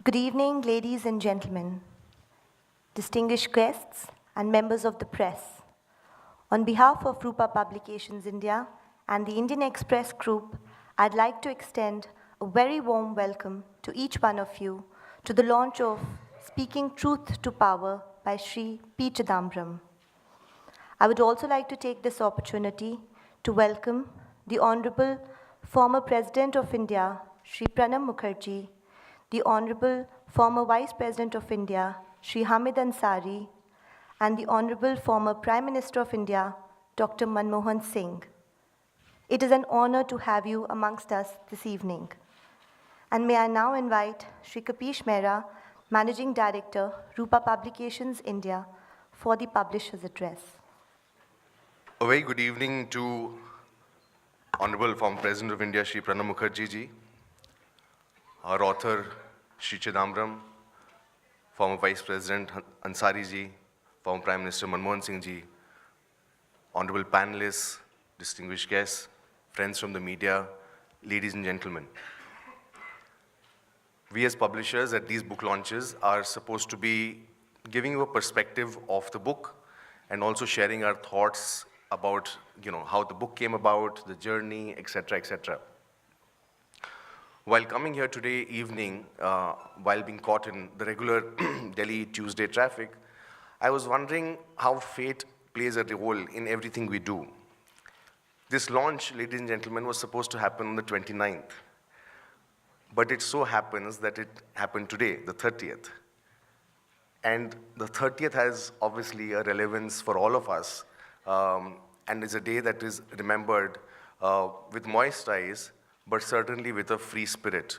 Good evening, ladies and gentlemen, distinguished guests, and members of the press. On behalf of Rupa Publications India and the Indian Express Group, I'd like to extend a very warm welcome to each one of you to the launch of Speaking Truth to Power by Sri P. Chidambaram. I would also like to take this opportunity to welcome the Honorable former President of India, Sri Pranab Mukherjee, the Honorable former Vice President of India, Sri Hamid Ansari, and the Honorable former Prime Minister of India, Dr. Manmohan Singh. It is an honor to have you amongst us this evening. And may I now invite Sri Kapish Mehra, Managing Director, Rupa Publications India, for the publisher's address. A very good evening to Honorable former President of India, Shri Pranab Mukherjee ji, our author, Shri Chidambaram, former Vice President Ansari ji, former Prime Minister Manmohan Singh ji, honorable panelists, distinguished guests, friends from the media, ladies and gentlemen. We as publishers at these book launches are supposed to be giving you a perspective of the book and also sharing our thoughts about how the book came about, the journey, etc., etc. While coming here today evening, while being caught in the regular Delhi Tuesday traffic, I was wondering how fate plays a role in everything we do. This launch, ladies and gentlemen, was supposed to happen on the 29th. But it so happens that it happened today, the 30th. And the 30th has obviously a relevance for all of us, and is a day that is remembered with moist eyes, but certainly with a free spirit.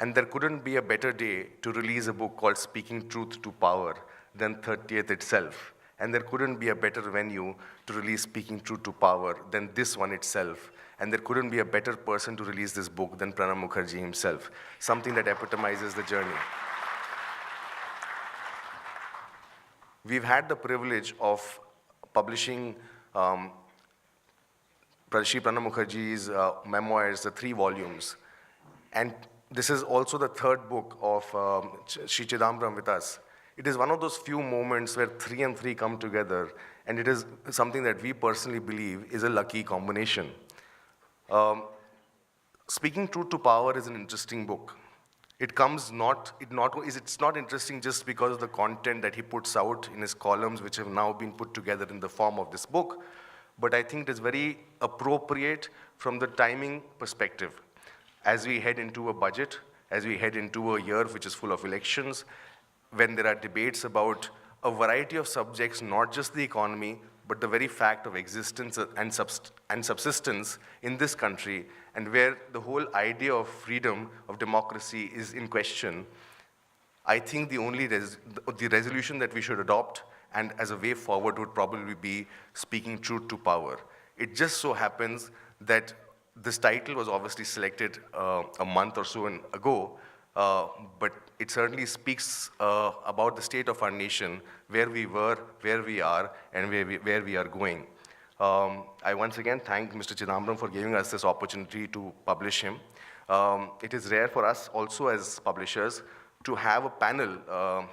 And there couldn't be a better day to release a book called Speaking Truth to Power than 30th itself. And there couldn't be a better venue to release Speaking Truth to Power than this one itself. And there couldn't be a better person to release this book than Pranab Mukherjee himself, something that epitomizes the journey. We've had the privilege of publishing Shri Pranab Mukherjee's memoirs, the 3 volumes. And this is also the 3rd book of Shri Chidambaram with us. It is one of those few moments where 3 and 3 come together, and it is something that we personally believe is a lucky combination. Speaking Truth to Power is an interesting book. It's not interesting just because of the content that he puts out in his columns, which have now been put together in the form of this book, but I think it is very appropriate from the timing perspective. As we head into a budget, as we head into a year which is full of elections, when there are debates about a variety of subjects, not just the economy, but the very fact of existence and subsistence in this country, and where the whole idea of freedom, of democracy is in question, I think the resolution that we should adopt and as a way forward would probably be Speaking Truth to Power. It just so happens that this title was obviously selected a month or so ago, but it certainly speaks about the state of our nation, where we were, where we are, and where we are going. I once again thank Mr. Chidambaram for giving us this opportunity to publish him. It is rare for us also as publishers to have a panel.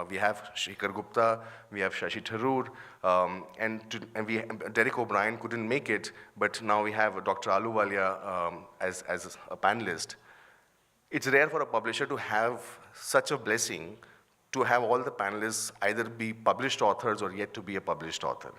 We have Shekhar Gupta, we have Shashi Tharoor, and Derek O'Brien couldn't make it, but now we have Dr. Ahluwalia as a panelist. It's rare for a publisher to have such a blessing, to have all the panelists either be published authors or yet to be a published author.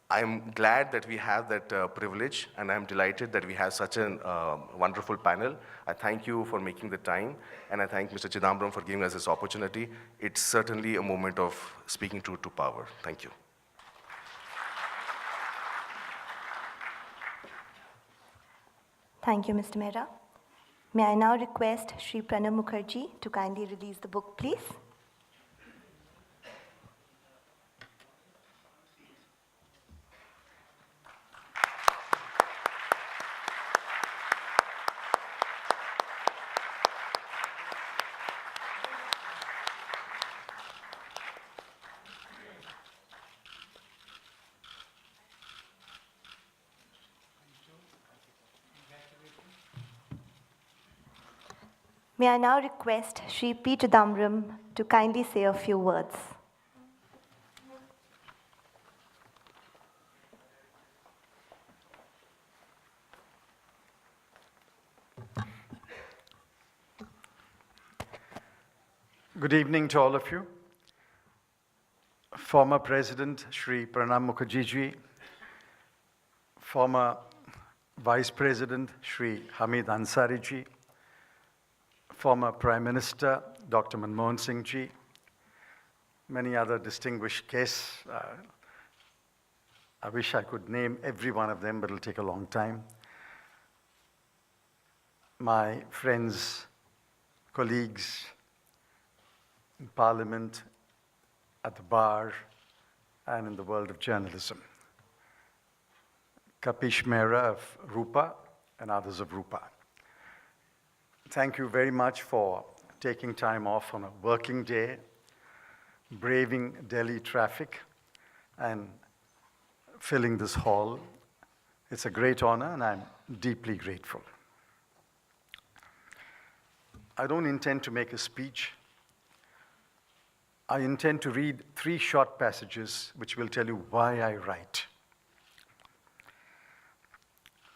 I'm glad that we have that privilege, and I'm delighted that we have such a wonderful panel. I thank you for making the time, and I thank Mr. Chidambaram for giving us this opportunity. It's certainly a moment of speaking truth to power. Thank you. Thank you, Mr. Mehra. May I now request Sri Pranab Mukherjee to kindly release the book, please? May I now request Sri P. Chidambaram to kindly say a few words. Good evening to all of you. Former President Shri Pranab Mukherjee ji, former Vice President Shri Hamid Ansari ji, former Prime Minister Dr. Manmohan Singh ji, many other distinguished guests. I wish I could name every one of them, but it'll take a long time. My friends, colleagues in Parliament, at the bar, and in the world of journalism. Kapish Mehra of Rupa and others of Rupa. Thank you very much for taking time off on a working day, braving Delhi traffic, and filling this hall. It's a great honor, and I'm deeply grateful. I don't intend to make a speech. I intend to read 3 short passages which will tell you why I write.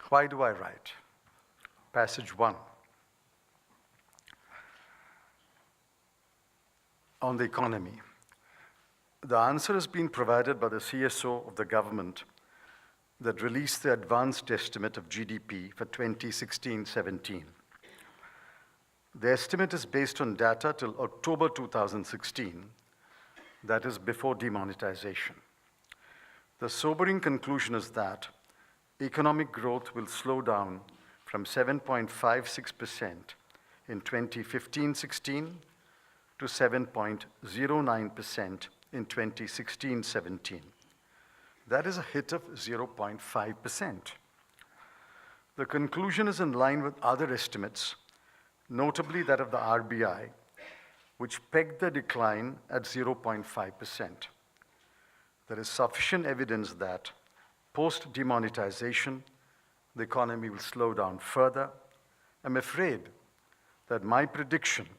Why do I write? Passage 1. On the economy. The answer has been provided by the CSO of the government that released the advanced estimate of GDP for 2016-17. The estimate is based on data till October 2016, that is before demonetization. The sobering conclusion is that economic growth will slow down from 7.56% in 2015-16 to 7.09% in 2016-17. That is a hit of 0.5%. The conclusion is in line with other estimates, notably that of the RBI, which pegged the decline at 0.5%. There is sufficient evidence that post-demonetization, the economy will slow down further. I'm afraid that my prediction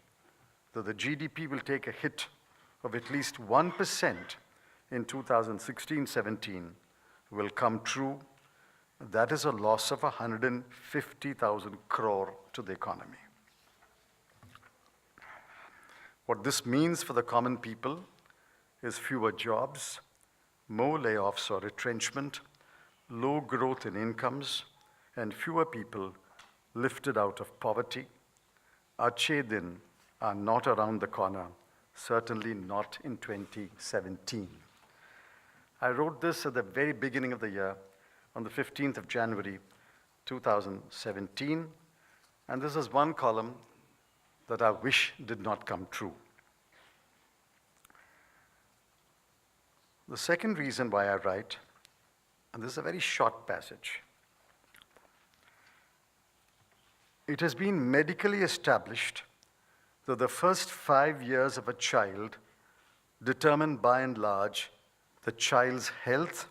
that the GDP will take a hit of at least 1% in 2016-17 will come true. That is a loss of 150,000 crore to the economy. What this means for the common people is fewer jobs, more layoffs or retrenchment, low growth in incomes, and fewer people lifted out of poverty. Achhe din are not around the corner, certainly not in 2017. I wrote this at the very beginning of the year, on the 15th of January, 2017, and this is one column that I wish did not come true. The second reason why I write, and this is a very short passage, it has been medically established that the first 5 years of a child determine by and large the child's health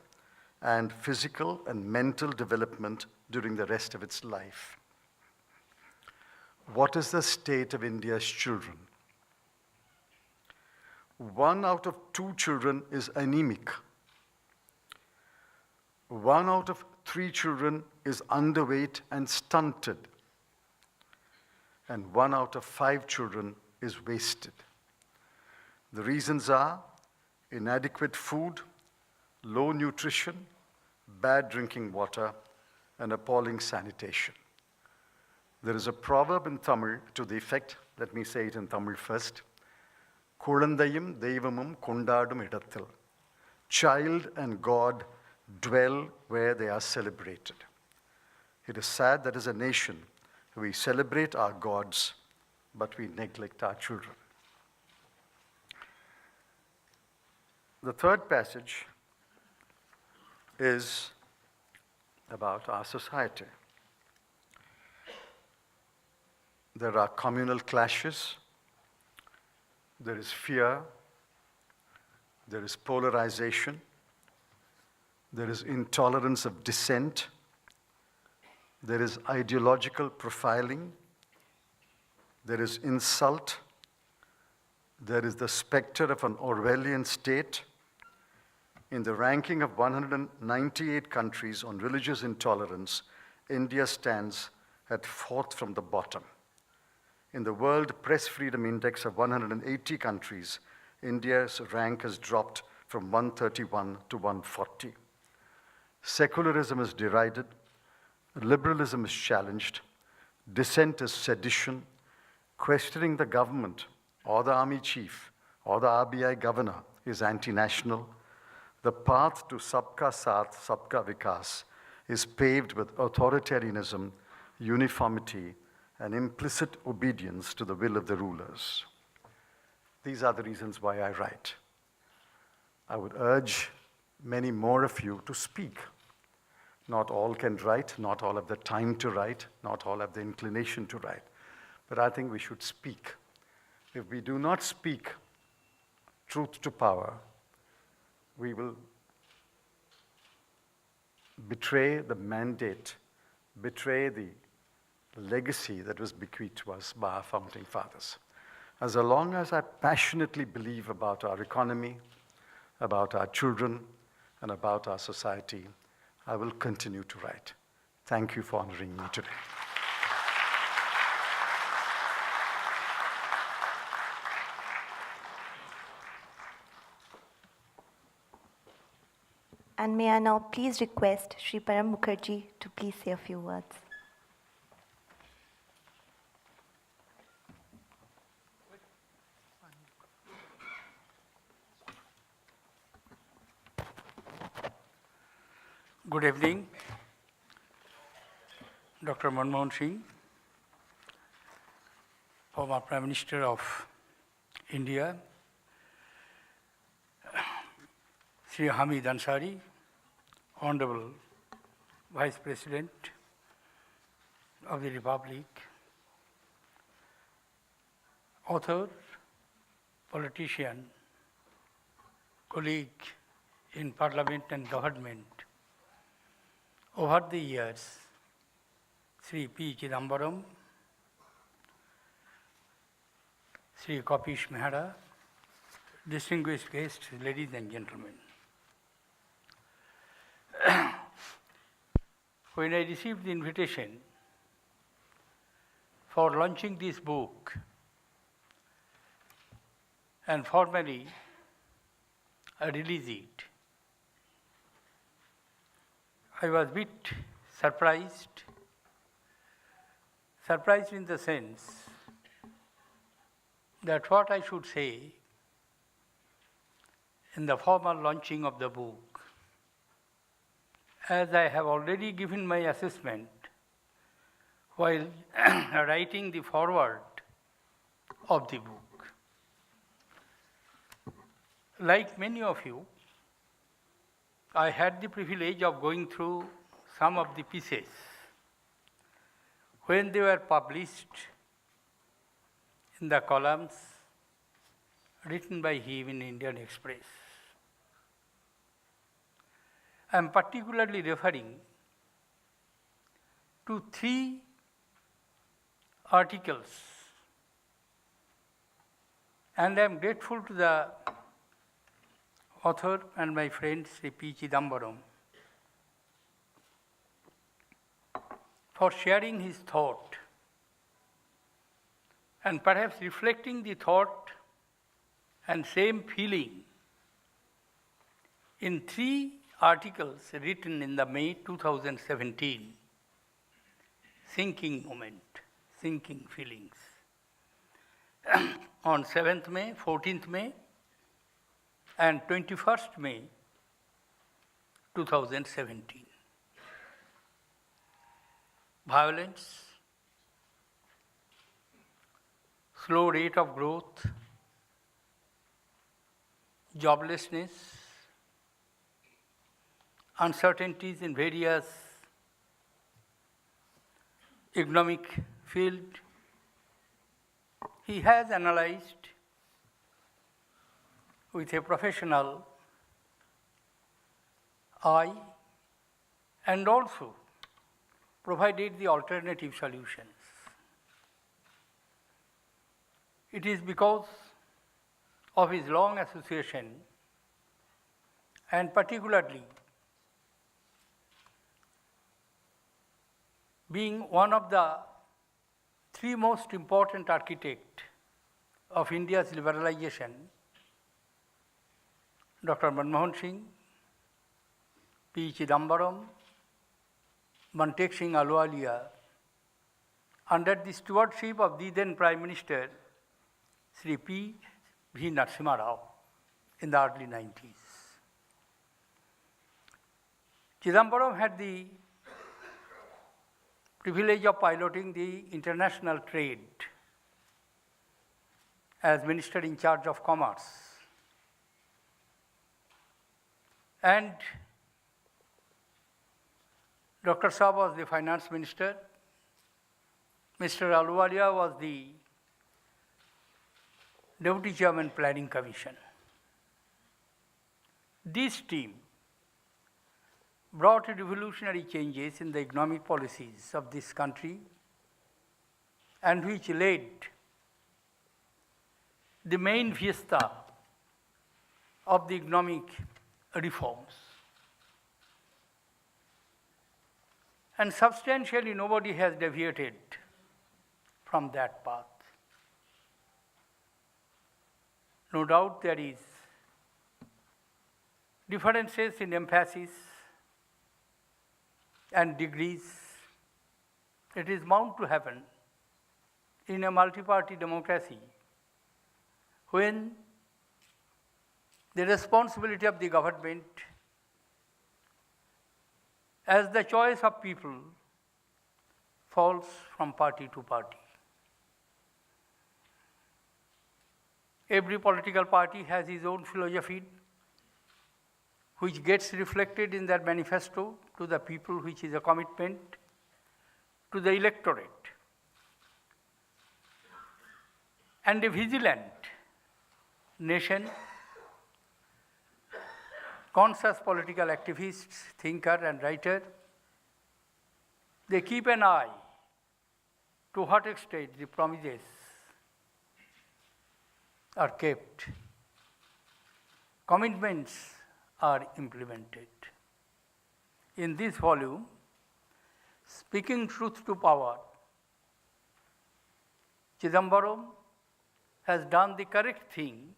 and physical and mental development during the rest of its life. What is the state of India's children? 1 out of 2 children is anemic. 1 out of 3 children is underweight and stunted. And 1 out of 5 children is wasted. The reasons are inadequate food, low nutrition, bad drinking water, and appalling sanitation. There is a proverb in Tamil to the effect, let me say it in Tamil first, Kulandayum Deivamum Kondadum Idathil. Child and God dwell where they are celebrated. It is sad that as a nation, we celebrate our gods, but we neglect our children. The third passage is about our society. There are communal clashes, there is fear, there is polarization, there is intolerance of dissent, there is ideological profiling, there is insult, there is the specter of an Orwellian state. In the ranking of 198 countries on religious intolerance, India stands at 4th from the bottom. In the World Press Freedom Index of 180 countries, India's rank has dropped from 131 to 140. Secularism is derided, liberalism is challenged, dissent is sedition, questioning the government or the army chief or the RBI governor is anti-national. The path to Sabka Saath, Sabka Vikas is paved with authoritarianism, uniformity, and implicit obedience to the will of the rulers. These are the reasons why I write. I would urge many more of you to speak. Not all can write, not all have the time to write, not all have the inclination to write. But I think we should speak. If we do not speak truth to power, we will betray the mandate, betray the legacy that was bequeathed to us by our founding fathers. As long as I passionately believe about our economy, about our children, and about our society, I will continue to write. Thank you for honoring me today. And may I now please request Shri Param Mukherjee to please say a few words. Good evening, Dr. Manmohan Singh, former Prime Minister of India, Sri Hamid Ansari, Honorable Vice President of the Republic, author, politician, colleague in Parliament and government. Over the years, Sri P. Chidambaram, Sri Kapish Mehra, distinguished guests, ladies and gentlemen. When I received the invitation for launching this book and formally I released it, I was a bit surprised in the sense that what I should say in the formal launching of the book, as I have already given my assessment while writing the foreword of the book. Like many of you, I had the privilege of going through some of the pieces when they were published in the columns written by him in Indian Express. I am particularly referring to 3 articles, and I am grateful to the author and my friend Sri P. Chidambaram for sharing his thought and perhaps reflecting the thought and same feeling in 3 articles written in the May 2017, Thinking Moment, Thinking Feelings, on 7th May, 14th May, and 21st May 2017. Violence, slow rate of growth, joblessness, uncertainties in various economic field. He has analyzed with a professional eye and also provided the alternative solutions. It is because of his long association and particularly being one of the three most important architects of India's liberalization, Dr. Manmohan Singh, P. Chidambaram, Mantek Singh Ahluwalia, under the stewardship of the then Prime Minister, Sri P. V. Narasimha Rao, in the early 90s. Chidambaram had the privilege of piloting the international trade as Minister in charge of Commerce. And Dr. Saab was the Finance Minister. Mr. Ahluwalia was the Deputy Chairman Planning Commission. This team brought revolutionary changes in the economic policies of this country and which led the main fiesta of the economic reforms. And substantially nobody has deviated from that path. No doubt there is differences in emphasis and degrees. It is bound to happen in a multi-party democracy when the responsibility of the government as the choice of people falls from party to party. Every political party has its own philosophy, which gets reflected in their manifesto to the people, which is a commitment to the electorate. And a vigilant nation, conscious political activists, thinker and writer, they keep an eye to what extent the promises are kept, commitments are implemented. In this volume, Speaking Truth to Power, Chidambaram has done the correct thing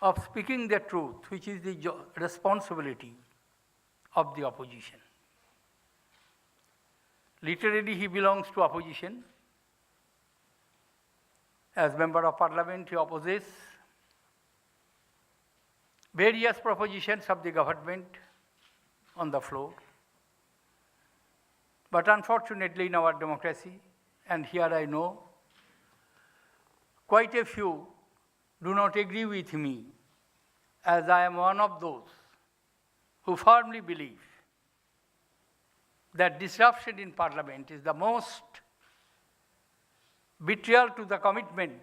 of speaking the truth, which is the responsibility of the opposition. Literally, he belongs to opposition. As Member of Parliament, he opposes various propositions of the government on the floor. But unfortunately, in our democracy, and here I know, quite a few do not agree with me, as I am one of those who firmly believe that disruption in Parliament is the most betrayal to the commitment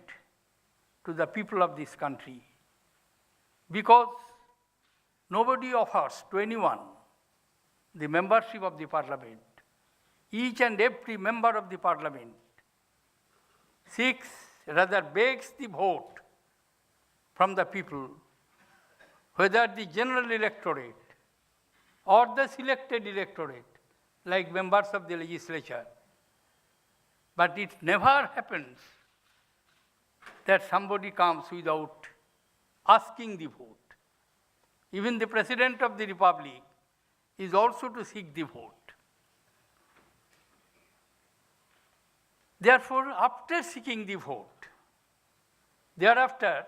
to the people of this country, because nobody offers to anyone the membership of the Parliament. Each and every member of the Parliament seeks, rather begs the vote from the people, whether the general electorate or the selected electorate, like members of the legislature. But it never happens that somebody comes without asking the vote. Even the President of the Republic is also to seek the vote. Therefore, after seeking the vote, thereafter,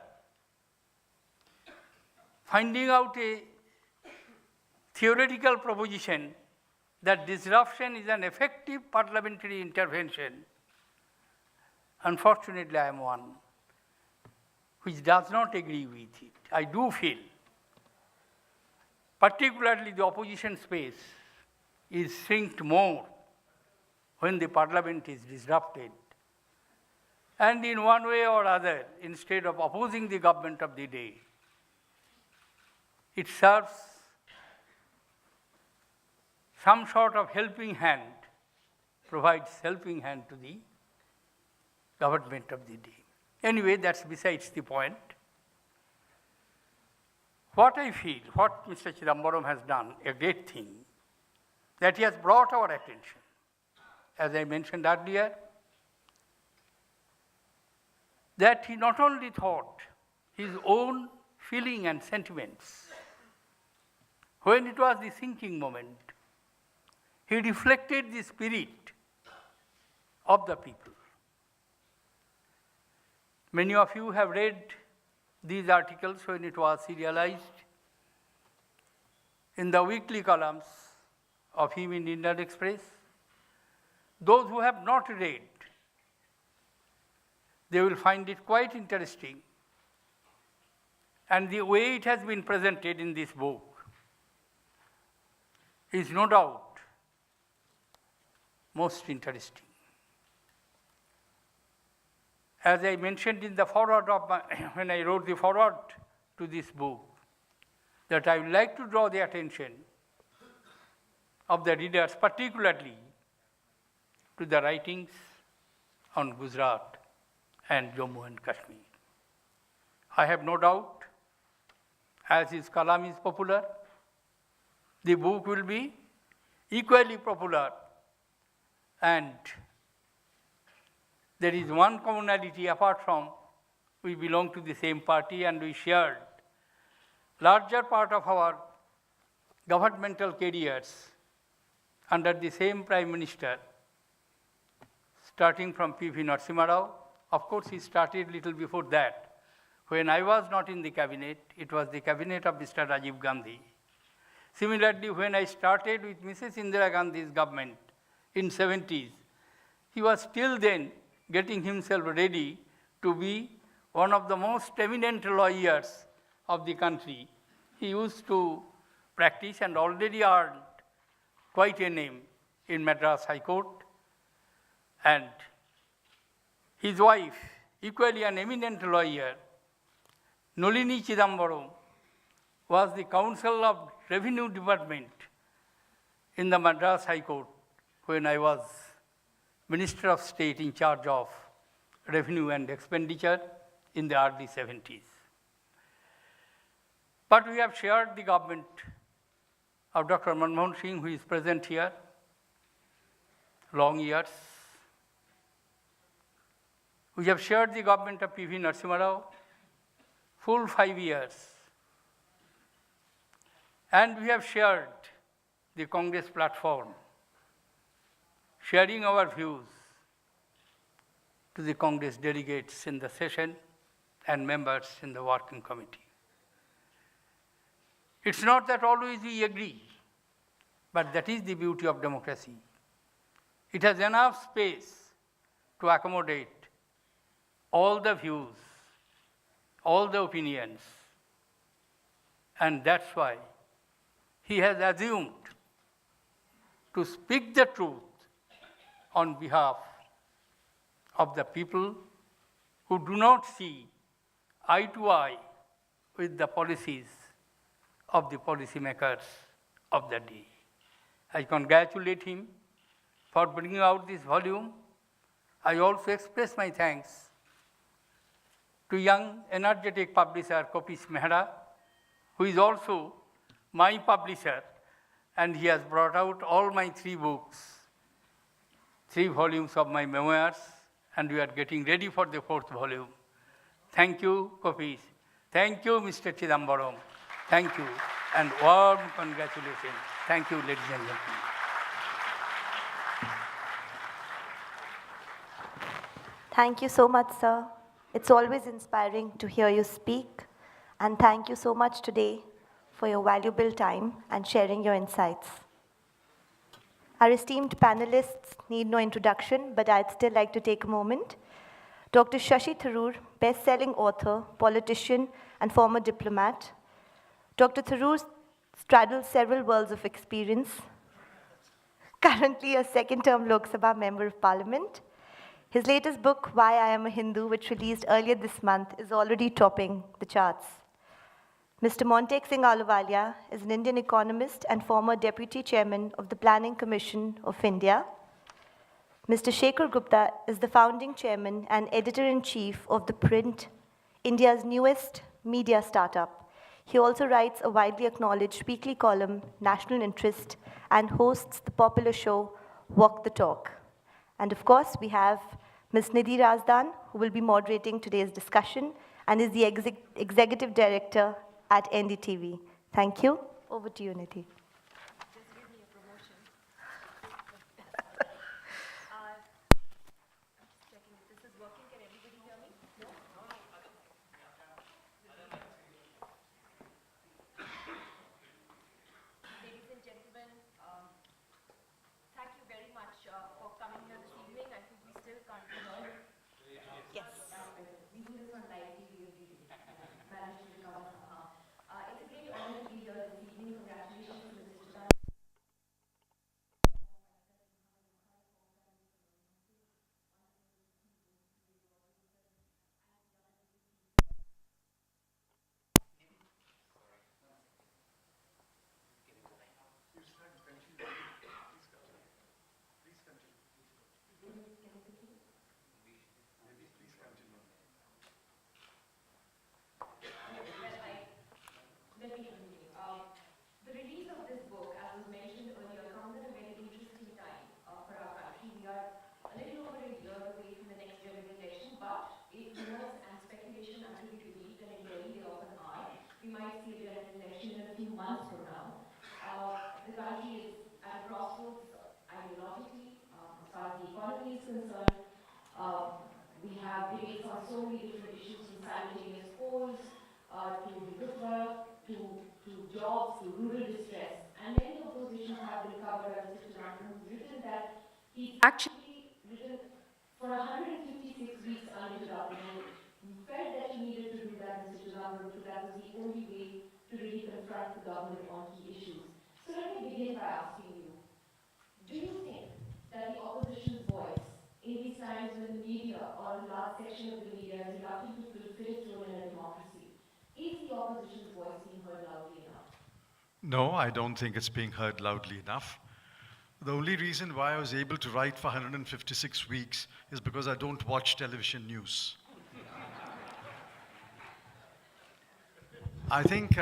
finding out a theoretical proposition that disruption is an effective parliamentary intervention, unfortunately, I am one which does not agree with it. I do feel, particularly the opposition space is shrinked more when the Parliament is disrupted. And in one way or other, instead of opposing the government of the day, it serves some sort of helping hand, provides helping hand to the government of the day. Anyway, that's besides the point. What I feel, what Mr. Chidambaram has done, a great thing, that he has brought our attention. As I mentioned earlier, that he not only thought his own feeling and sentiments, when it was the thinking moment, he reflected the spirit of the people. Many of you have read these articles when it was serialized in the weekly columns of him in Indian Express. Those who have not read, they will find it quite interesting. And the way it has been presented in this book is no doubt most interesting. As I mentioned in the foreword of when I wrote the foreword to this book, that I would like to draw the attention of the readers, particularly to the writings on Gujarat and Jammu and Kashmir. I have no doubt, as his kalam is popular, the book will be equally popular, and there is one commonality apart from we belong to the same party and we shared larger part of our governmental careers under the same Prime Minister, starting from P.V. Narasimha Rao. Of course, he started little before that. When I was not in the cabinet, it was the cabinet of Mr. Rajiv Gandhi. Similarly, when I started with Mrs. Indira Gandhi's government in 70s, he was still then getting himself ready to be one of the most eminent lawyers of the country. He used to practice and already earned quite a name in Madras High Court. And his wife, equally an eminent lawyer, Nolini Chidambaram, was the counsel of Revenue Department in the Madras High Court when I was Minister of State in charge of Revenue and Expenditure in the early 70s. But we have shared the government of Dr. Manmohan Singh, who is present here, long years. We have shared the government of P.V. Narasimha Rao, full 5 years. And we have shared the Congress platform, sharing our views to the Congress delegates in the session and members in the working committee. It's not that always we agree, but that is the beauty of democracy. It has enough space to accommodate all the views, all the opinions, and that's why he has assumed to speak the truth on behalf of the people who do not see eye to eye with the policies of the policymakers of the day. I congratulate him for bringing out this volume. I also express my thanks to young, energetic publisher Kopish Mehra, who is also my publisher, and he has brought out all my 3 books, 3 volumes of my memoirs, and we are getting ready for the 4th volume. Thank you, Kopish. Thank you, Mr. Chidambaram. Thank you, and warm congratulations. Thank you, ladies and gentlemen. Thank you so much, sir. It's always inspiring to hear you speak, and thank you so much today for your valuable time and sharing your insights. Our esteemed panelists need no introduction, but I'd still like to take a moment. Dr. Shashi Tharoor, best-selling author, politician, and former diplomat. Dr. Tharoor straddles several worlds of experience. Currently a second-term Lok Sabha Member of Parliament. His latest book, Why I Am a Hindu, which released earlier this month, is already topping the charts. Mr. Montek Singh Ahluwalia is an Indian economist and former Deputy Chairman of the Planning Commission of India. Mr. Shekhar Gupta is the founding chairman and editor-in-chief of The Print, India's newest media startup. He also writes a widely acknowledged weekly column, National Interest, and hosts the popular show Walk the Talk. And of course, we have Ms. Nidhi Razdan, who will be moderating today's discussion and is the executive director at NDTV. Thank you. Over to you, Nidhi. Ladies and gentlemen, thank you very much for coming here this evening. I think we still can't be heard. Yes. We do this on live TV every day. Managed to recover somehow. It's a great honor to be here this evening. Congratulations to Mr. Chidambaram. Let me continue. The release of this book, as was mentioned earlier, comes at a very interesting time for our country. We are a little over a year away from the next general election, but if rumors and speculation are to be believed, and in Delhi they often are, we might see a general election in a few months from now. The country is at a crossroads ideologically, as far as the economy is concerned. We have debates on so many different issues, from simultaneous polls to Hindutva, to jobs, to rural distress. And many of those issues have been covered by Mr. Chidambaram, who's written that he's actually written for 156 weeks uninterrupted. And you felt that you needed to do that, Mr. Chidambaram, because that was the only way to really confront the government on key issues. So let me begin by asking you, do you think that the opposition's voice in these times when the media or a large section of the media is reluctant to fulfill its role in a democracy, is the opposition's voice being heard loudly enough? No, I don't think it's being heard loudly enough. The only reason why I was able to write for 156 weeks is because I don't watch television news. I think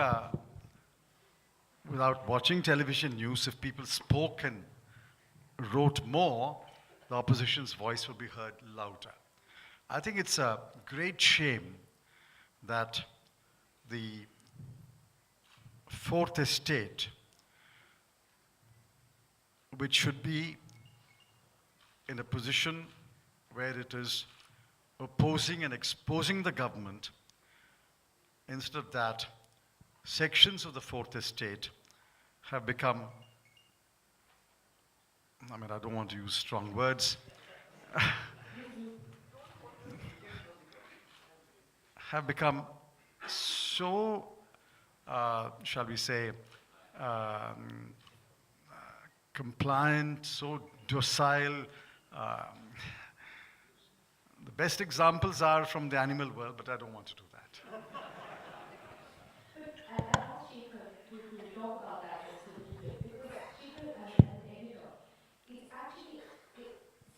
without watching television news, if people spoke and wrote more, the opposition's voice will be heard louder. I think it's a great shame that the fourth estate, which should be in a position where it is opposing and exposing the government, instead of that, sections of the fourth estate have become, I don't want to use strong words, have become so, shall we say, compliant, so docile. The best examples are from the animal world, but I don't want to do that. I'll ask Shekhar to talk about that just a little bit, because Shekhar, as an editor, it's actually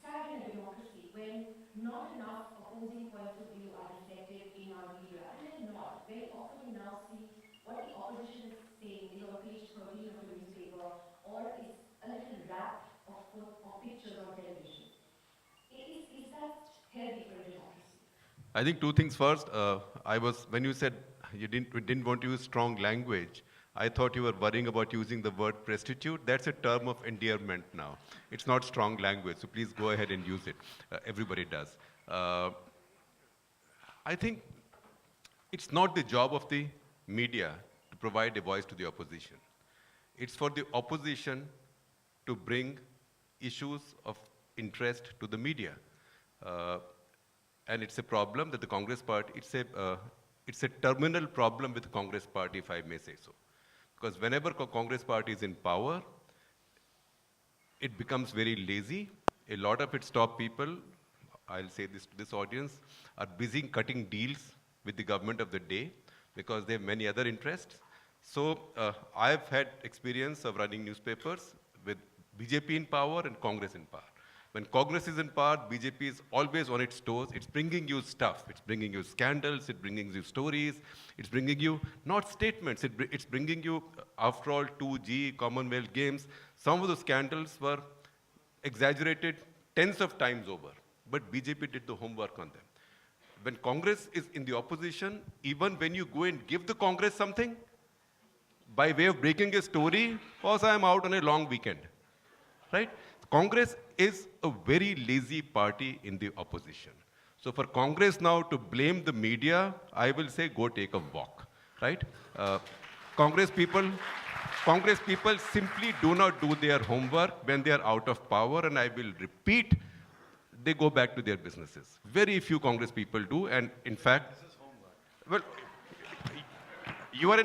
sad in a democracy when not enough opposing points of view are reflected in our media. And they're not. Very often you now see what the opposition is saying is on page 13 of the newspaper, or is a little wrap of pictures on television. Is that healthy for a democracy? I think two things. First, when you said you didn't want to use strong language, I thought you were worrying about using the word prostitute. That's a term of endearment now. It's not strong language, so please go ahead and use it. Everybody does. I think it's not the job of the media to provide a voice to the opposition. It's for the opposition to bring issues of interest to the media. And it's a problem that the Congress party, it's a terminal problem with the Congress party, if I may say so. Because whenever Congress party is in power, it becomes very lazy. A lot of its top people, I'll say this to this audience, are busy cutting deals with the government of the day because they have many other interests. So I've had experience of running newspapers with BJP in power and Congress in power. When Congress is in power, BJP is always on its toes. It's bringing you stuff. It's bringing you scandals. It's bringing you stories. It's bringing you not statements. It's bringing you, after all, 2G, Commonwealth Games. Some of the scandals were exaggerated tens of times over. But BJP did the homework on them. When Congress is in the opposition, even when you go and give the Congress something, by way of breaking a story, because I am out on a long weekend, right? Congress is a very lazy party in the opposition. So for Congress now to blame the media, I will say go take a walk, right? Congress people simply do not do their homework when they are out of power, and I will repeat, they go back to their businesses. Very few Congress people do, and in fact, this is homework. Well, you are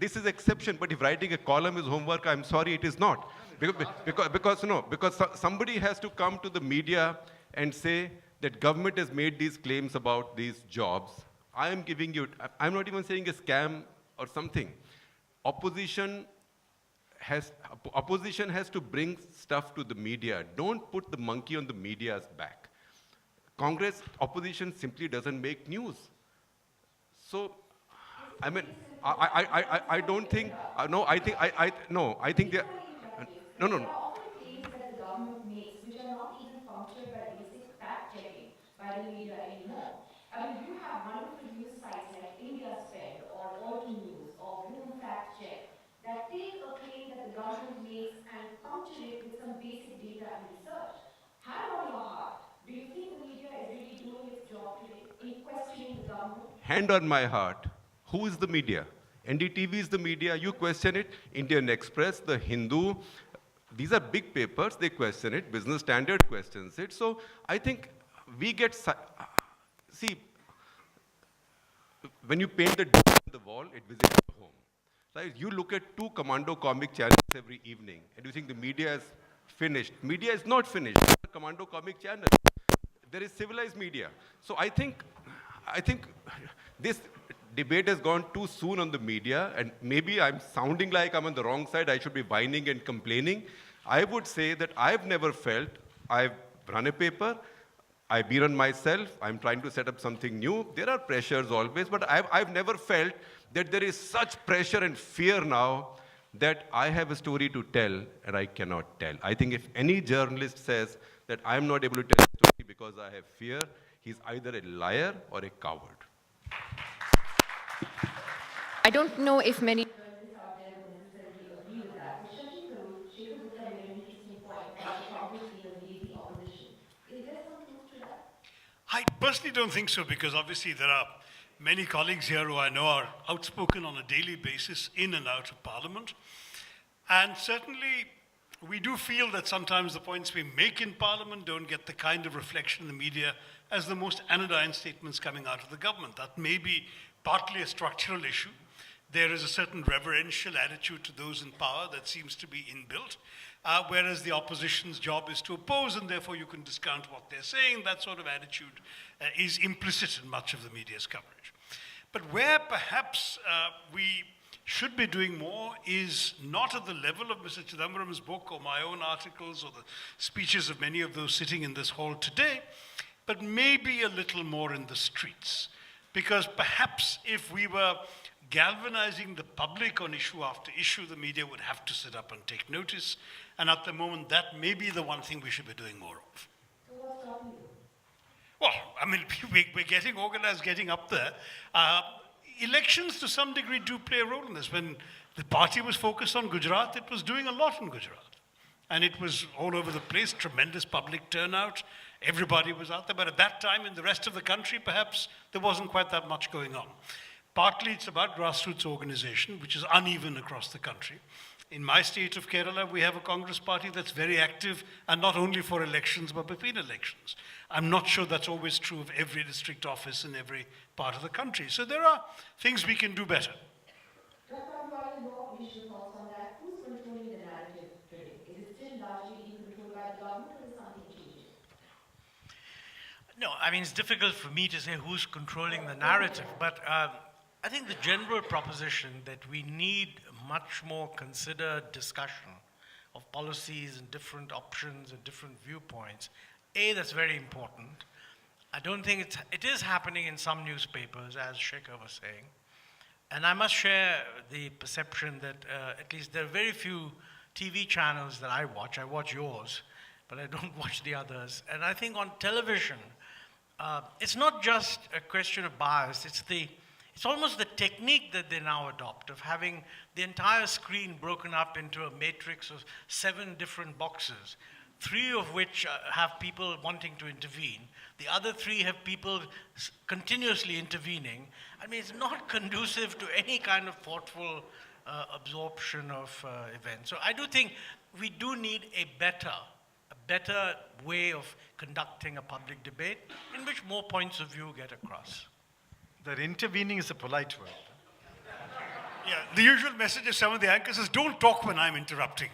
this is exception, but if writing a column is homework, I'm sorry, it is not. Because somebody has to come to the media and say that government has made these claims about these jobs. I am giving you, I'm not even saying a scam or something. Opposition has to bring stuff to the media. Don't put the monkey on the media's back. Congress, opposition simply doesn't make news. So, I mean, I don't think, I think they, no. There are often claims that the government makes which are not even punctured by basic fact-checking by the media anymore. I mean, you have wonderful news sites like India Spend or Auto News or Bloom Fact Check that take a claim that the government makes and puncture it with some basic data and research. Hand on your heart, do you think the media is really doing its job today in questioning the government? Hand on my heart. Who is the media? NDTV is the media. You question it. Indian Express, The Hindu. These are big papers. They question it. Business Standard questions it. So I think we get... See, when you paint the on the wall, it visits your home. Right? You look at 2 commando comic channels every evening, and you think the media is finished. Media is not finished. It's a commando comic channel. There is civilized media. So I think this debate has gone too soon on the media, and maybe I'm sounding like I'm on the wrong side. I should be whining and complaining. I would say that I've never felt, I've run a paper, I've been on myself, I'm trying to set up something new. There are pressures always, but I've never felt that there is such pressure and fear now that I have a story to tell and I cannot tell. I think if any journalist says that I'm not able to tell a story because I have fear, he's either a liar or a coward. I don't know if many journalists out there would necessarily agree with that. But Shashi Tharoor, Shekhar Gupta made an interesting point about the Congress being a lazy opposition. Is there some truth to that? I personally don't think so, because obviously there are many colleagues here who I know are outspoken on a daily basis in and out of Parliament. And certainly we do feel that sometimes the points we make in Parliament don't get the kind of reflection in the media as the most anodyne statements coming out of the government. That may be partly a structural issue. There is a certain reverential attitude to those in power that seems to be inbuilt, whereas the opposition's job is to oppose, and therefore you can discount what they're saying. That sort of attitude is implicit in much of the media's coverage. But where perhaps we should be doing more is not at the level of Mr. Chidambaram's book or my own articles or the speeches of many of those sitting in this hall today, but maybe a little more in the streets. Because perhaps if we were galvanizing the public on issue after issue, the media would have to sit up and take notice. And at the moment, that may be the one thing we should be doing more of. So what's stopping you? Well, I mean, we're getting organized, getting up there. Elections, to some degree, do play a role in this. When the party was focused on Gujarat, it was doing a lot in Gujarat. And it was all over the place, tremendous public turnout. Everybody was out there. But at that time, in the rest of the country, perhaps there wasn't quite that much going on. Partly it's about grassroots organization, which is uneven across the country. In my state of Kerala, we have a Congress party that's very active, and not only for elections, but between elections. I'm not sure that's always true of every district office in every part of the country. So there are things we can do better. Dr. Untitled, your initial thoughts on that? Who's controlling the narrative today? Is it still largely being controlled by the government, or is something changing? No, I mean, it's difficult for me to say who's controlling the narrative, but I think the general proposition that we need much more considered discussion of policies and different options and different viewpoints. That's very important. I don't think it is happening in some newspapers, as Shekhar was saying. And I must share the perception that at least there are very few TV channels that I watch. I watch yours, but I don't watch the others. And I think on television, it's not just a question of bias, it's almost the technique that they now adopt of having the entire screen broken up into a matrix of 7 different boxes, 3 of which have people wanting to intervene. The other 3 have people continuously intervening. I mean, it's not conducive to any kind of thoughtful absorption of events. So I do think we do need a better way of conducting a public debate in which more points of view get across. That intervening is a polite word. Yeah, the usual message of some of the anchors is don't talk when I'm interrupting.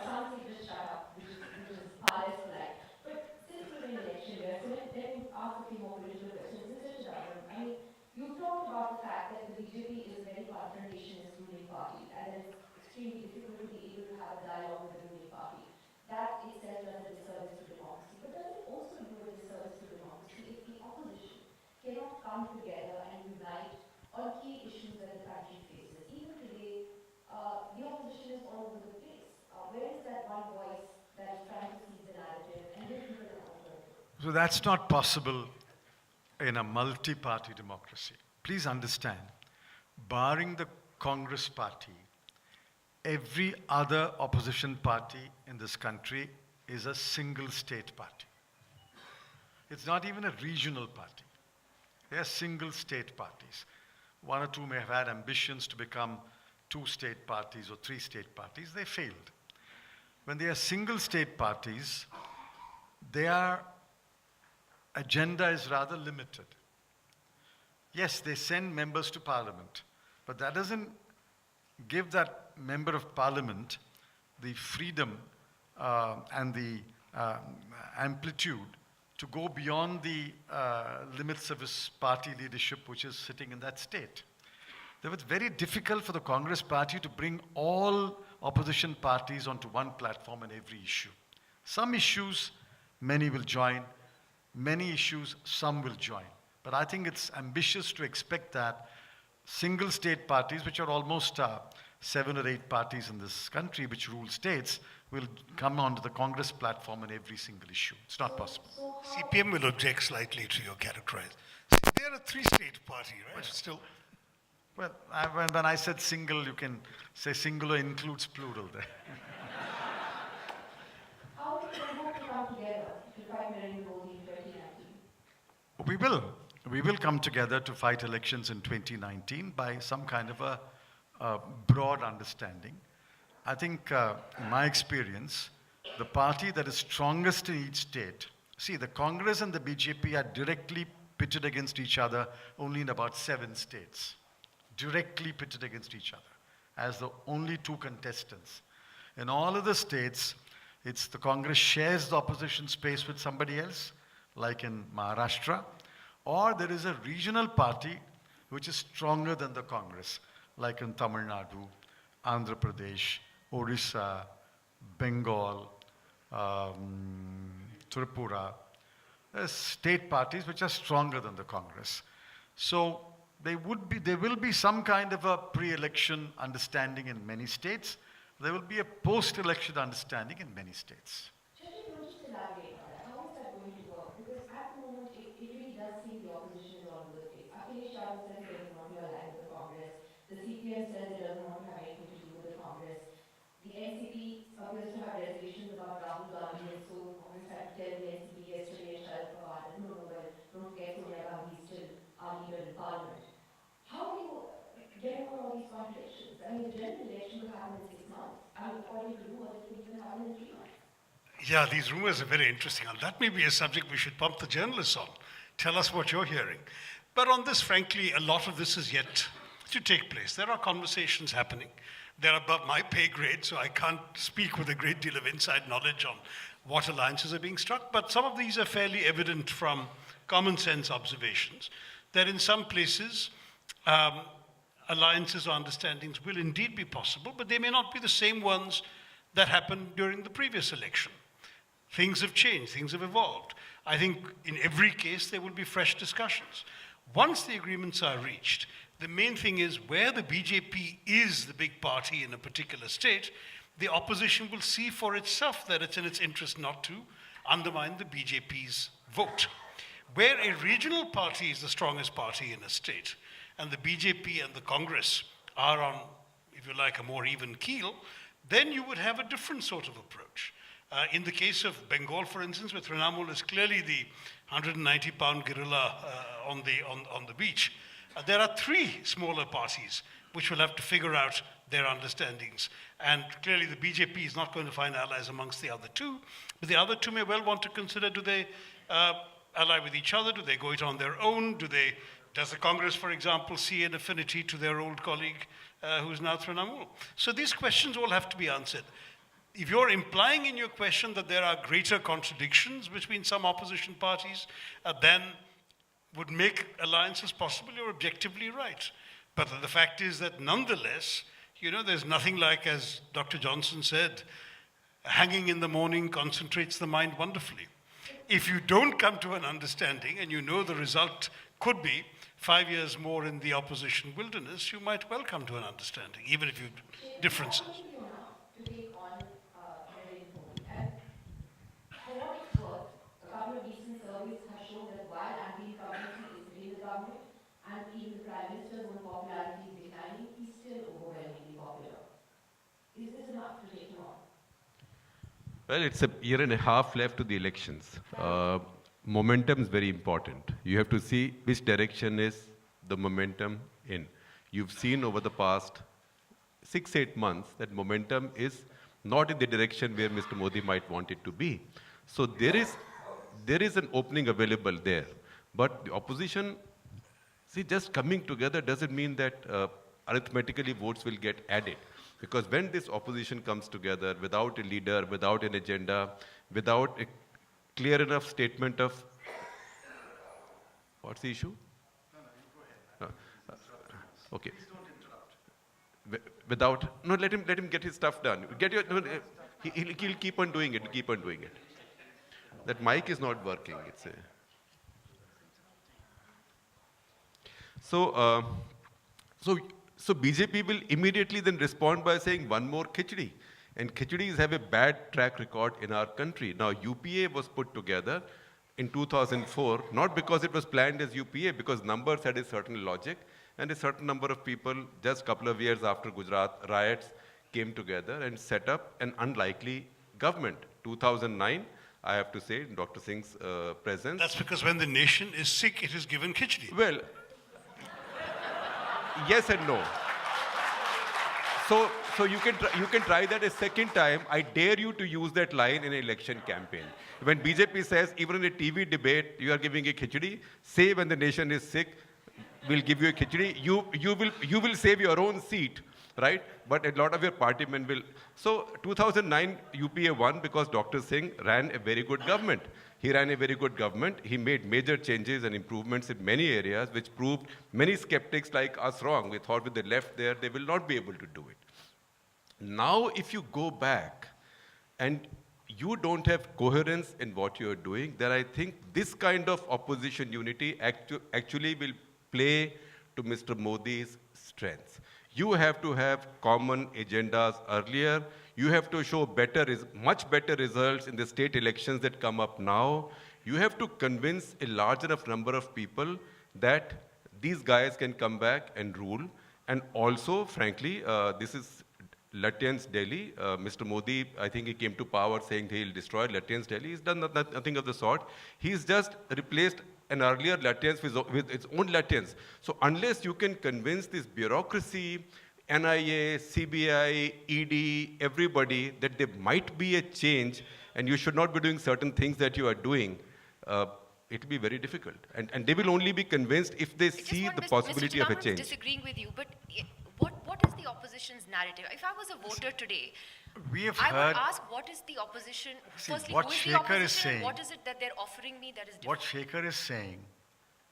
Something just shut up, which is far less polite. But since we're in election year, so let me ask a few more political questions. Mr. Chidambaram, I mean, you've talked about the fact that the BJP is a very confrontationist ruling party, and that it's extremely difficult to be able to have a dialogue with the ruling party. That itself does a disservice to democracy. But does it also do a disservice to democracy if the opposition cannot come together and unite on key issues that the country faces? Even today, the opposition is all over the place. Where is that one voice that is trying to seize the narrative and give people an alternative? So that's not possible in a multi-party democracy. Please understand, barring the Congress party, every other opposition party in this country is a single state party. It's not even a regional party. They are single state parties. 1 or 2 may have had ambitions to become 2 state parties or 3 state parties. They failed. When they are single state parties, their agenda is rather limited. Yes, they send members to parliament, but that doesn't give that member of parliament the freedom and the amplitude to go beyond the limits of his party leadership, which is sitting in that state. It was very difficult for the Congress party to bring all opposition parties onto one platform on every issue. Some issues, many will join. Many issues, some will join. But I think it's ambitious to expect that single state parties, which are almost 7 or 8 parties in this country which rule states, will come onto the Congress platform on every single issue. It's not possible. CPM will object slightly to your characterization. They're a 3-state party, right? Still. Well, when I said single, you can say singular includes plural there. How do you hope to come together to fight Narendra Modi in 2019? We will come together to fight elections in 2019 by some kind of a broad understanding. I think, in my experience, the party that is strongest in each state, see, the Congress and the BJP are directly pitted against each other only in about 7 states. Directly pitted against each other as the only 2 contestants. In all of the states, it's the Congress shares the opposition space with somebody else, like in Maharashtra, or there is a regional party which is stronger than the Congress, like in Tamil Nadu, Andhra Pradesh, Orissa, Bengal, Tripura. There's state parties which are stronger than the Congress. So there will be some kind of a pre-election understanding in many states. There will be a post-election understanding in many states. Just elaborate on that. How is that going to work? Because at the moment, it really does seem the opposition is all over the place. Akhilesh Yadav says he doesn't want to align with the Congress. The CPM says it doesn't want to have anything to do with the Congress. The NCP appears to have reservations about Rahul Gandhi, and so Congress had to tell the NCP yesterday, Sharad Pawar, that no, don't forget Sonia Gandhi is still our leader in Parliament. How do you get over all these contradictions? I mean, the general election could happen in 6 months. I mean, according to rumors, it could even happen in 3 months. Yeah, these rumors are very interesting. And that may be a subject we should pump the journalists on. Tell us what you're hearing. But on this, frankly, a lot of this is yet to take place. There are conversations happening. They're above my pay grade, so I can't speak with a great deal of inside knowledge on what alliances are being struck. But some of these are fairly evident from common sense observations that in some places, alliances or understandings will indeed be possible, but they may not be the same ones that happened during the previous election. Things have changed, things have evolved. I think in every case there will be fresh discussions. Once the agreements are reached, the main thing is where the BJP is the big party in a particular state, the opposition will see for itself that it's in its interest not to undermine the BJP's vote. Where a regional party is the strongest party in a state, and the BJP and the Congress are on, if you like, a more even keel, then you would have a different sort of approach. In the case of Bengal, for instance, where Trinamool is clearly the 190-pound gorilla on the beach, there are three smaller parties which will have to figure out their understandings. And clearly the BJP is not going to find allies amongst the other two, but the other two may well want to consider, do they ally with each other? Do they go it on their own? Does the Congress, for example, see an affinity to their old colleague who's now Trinamool? So these questions all have to be answered. If you're implying in your question that there are greater contradictions between some opposition parties, then would make alliances possible, you're objectively right. But the fact is that nonetheless, there's nothing like, as Dr. Johnson said, hanging in the morning concentrates the mind wonderfully. If you don't come to an understanding and you know the result could be 5 years more in the opposition wilderness, you might well come to an understanding, even if you have differences. To take on President Modi. And for what it's worth, a couple of recent surveys have shown that while anti-incumbency is within the government, and even the Prime Minister's own popularity is declining, he's still overwhelmingly popular. Is this enough to take him on? Well, it's a year and a half left to the elections. Momentum is very important. You have to see which direction is the momentum in. You've seen over the past 6-8 months that momentum is not in the direction where Mr. Modi might want it to be. So there is an opening available there. But the opposition, just coming together doesn't mean that arithmetically votes will get added. Because when this opposition comes together without a leader, without an agenda, without a clear enough statement of, what's the issue? No, you go ahead. Okay. Please don't interrupt. Let him get his stuff done. He'll keep on doing it, That mic is not working, So BJP will immediately then respond by saying one more khichdi. And khichdi's have a bad track record in our country. Now, UPA was put together in 2004, not because it was planned as UPA, because numbers had a certain logic, and a certain number of people, just a couple of years after Gujarat riots, came together and set up an unlikely government. 2009, I have to say, in Dr. Singh's presence. That's because when the nation is sick, it is given khichdi. Well, yes and no. So you can try that a second time. I dare you to use that line in an election campaign. When BJP says, even in a TV debate, you are giving a khichdi, say when the nation is sick, we'll give you a khichdi. You will save your own seat, right? But a lot of your party men will. So 2009 UPA won because Dr. Singh ran a very good government. He ran a very good government. He made major changes and improvements in many areas, which proved many skeptics like us wrong. We thought with the left there, they will not be able to do it. Now, if you go back and you don't have coherence in what you're doing, then I think this kind of opposition unity actually will play to Mr. Modi's strengths. You have to have common agendas earlier. You have to show much better results in the state elections that come up now. You have to convince a large enough number of people that these guys can come back and rule. And also, frankly, this is Lutyens' Delhi. Mr. Modi, I think he came to power saying he'll destroy Lutyens' Delhi. He's done nothing of the sort. He's just replaced an earlier Lutyens with its own Lutyens. So unless you can convince this bureaucracy, NIA, CBI, ED, everybody, that there might be a change and you should not be doing certain things that you are doing, it will be very difficult. And they will only be convinced if they see the possibility of a change. I'm disagreeing with you, but what is the opposition's narrative? If I was a voter today, I would ask, what is the opposition? Firstly, what who is the Shekhar opposition is saying, and what is it that they're offering me that is different? What Shekhar is saying,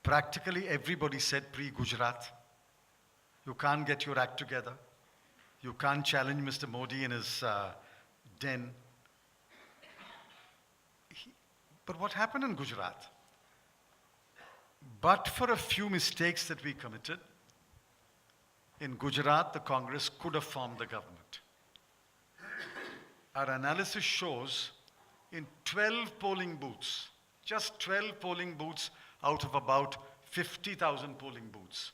practically everybody said pre-Gujarat. You can't get your act together. You can't challenge Mr. Modi in his den. But what happened in Gujarat? But for a few mistakes that we committed, in Gujarat, the Congress could have formed the government. Our analysis shows in 12 polling booths, just 12 polling booths out of about 50,000 polling booths.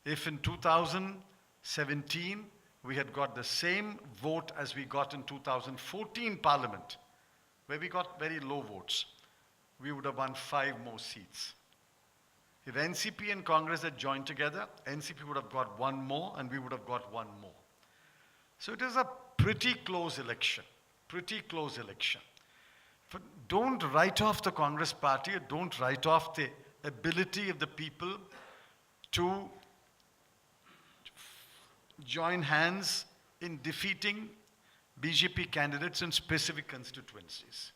If in 2017 we had got the same vote as we got in 2014 Parliament, where we got very low votes, we would have won 5 more seats. If NCP and Congress had joined together, NCP would have got 1 more and we would have got 1 more. So it is a pretty close election, pretty close election. But don't write off the Congress party, or don't write off the ability of the people to join hands in defeating BJP candidates in specific constituencies.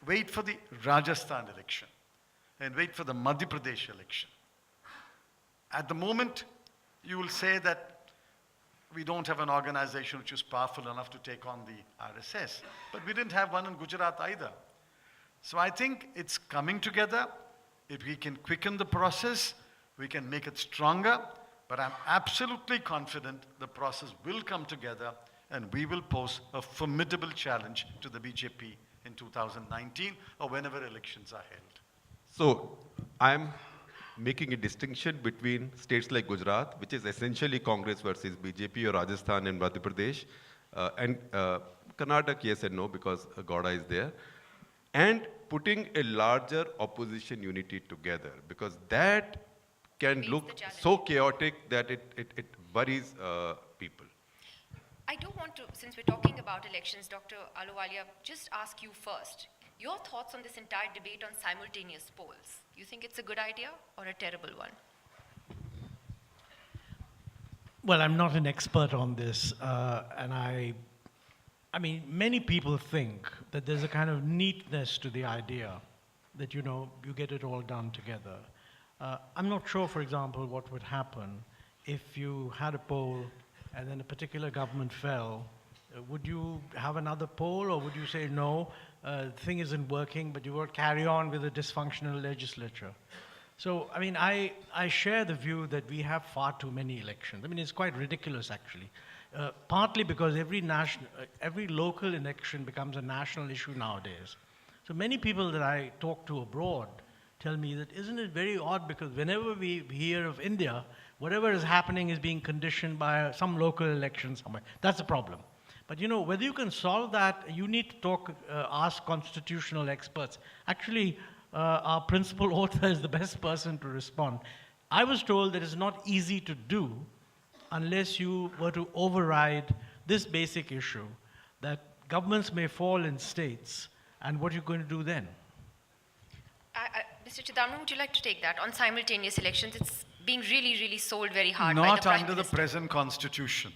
Wait for the Rajasthan election and wait for the Madhya Pradesh election. At the moment, you will say that we don't have an organization which is powerful enough to take on the RSS. But we didn't have one in Gujarat either. So I think it's coming together. If we can quicken the process, we can make it stronger. But I'm absolutely confident the process will come together and we will pose a formidable challenge to the BJP in 2019 or whenever elections are held. So I'm making a distinction between states like Gujarat, which is essentially Congress versus BJP, or Rajasthan and Madhya Pradesh, and Karnataka, yes and no, because Gowda is there, and putting a larger opposition unity together, because that can look so chaotic that it worries people. I do want to, since we're talking about elections, Dr. Ahluwalia, just ask you first. Your thoughts on this entire debate on simultaneous polls. You think it's a good idea or a terrible one? Well, I'm not an expert on this, and I mean, many people think that there's a kind of neatness to the idea that, you know, you get it all done together. I'm not sure, for example, what would happen if you had a poll and then a particular government fell. Would you have another poll, or would you say, no, the thing isn't working, but you will carry on with a dysfunctional legislature? So, I mean, I share the view that we have far too many elections. I mean, it's quite ridiculous, actually. Partly because every local election becomes a national issue nowadays. So many people that I talk to abroad tell me that, isn't it very odd, because whenever we hear of India, whatever is happening is being conditioned by some local election somewhere. That's a problem. But you know, whether you can solve that, you need to ask constitutional experts. Actually, our principal author is the best person to respond. I was told that it's not easy to do unless you were to override this basic issue, that governments may fall in states, and what are you going to do then? Mr. Chidambaram, would you like to take that? On simultaneous elections, it's being really, really sold very hard Not by the Prime under Minister. the present constitution.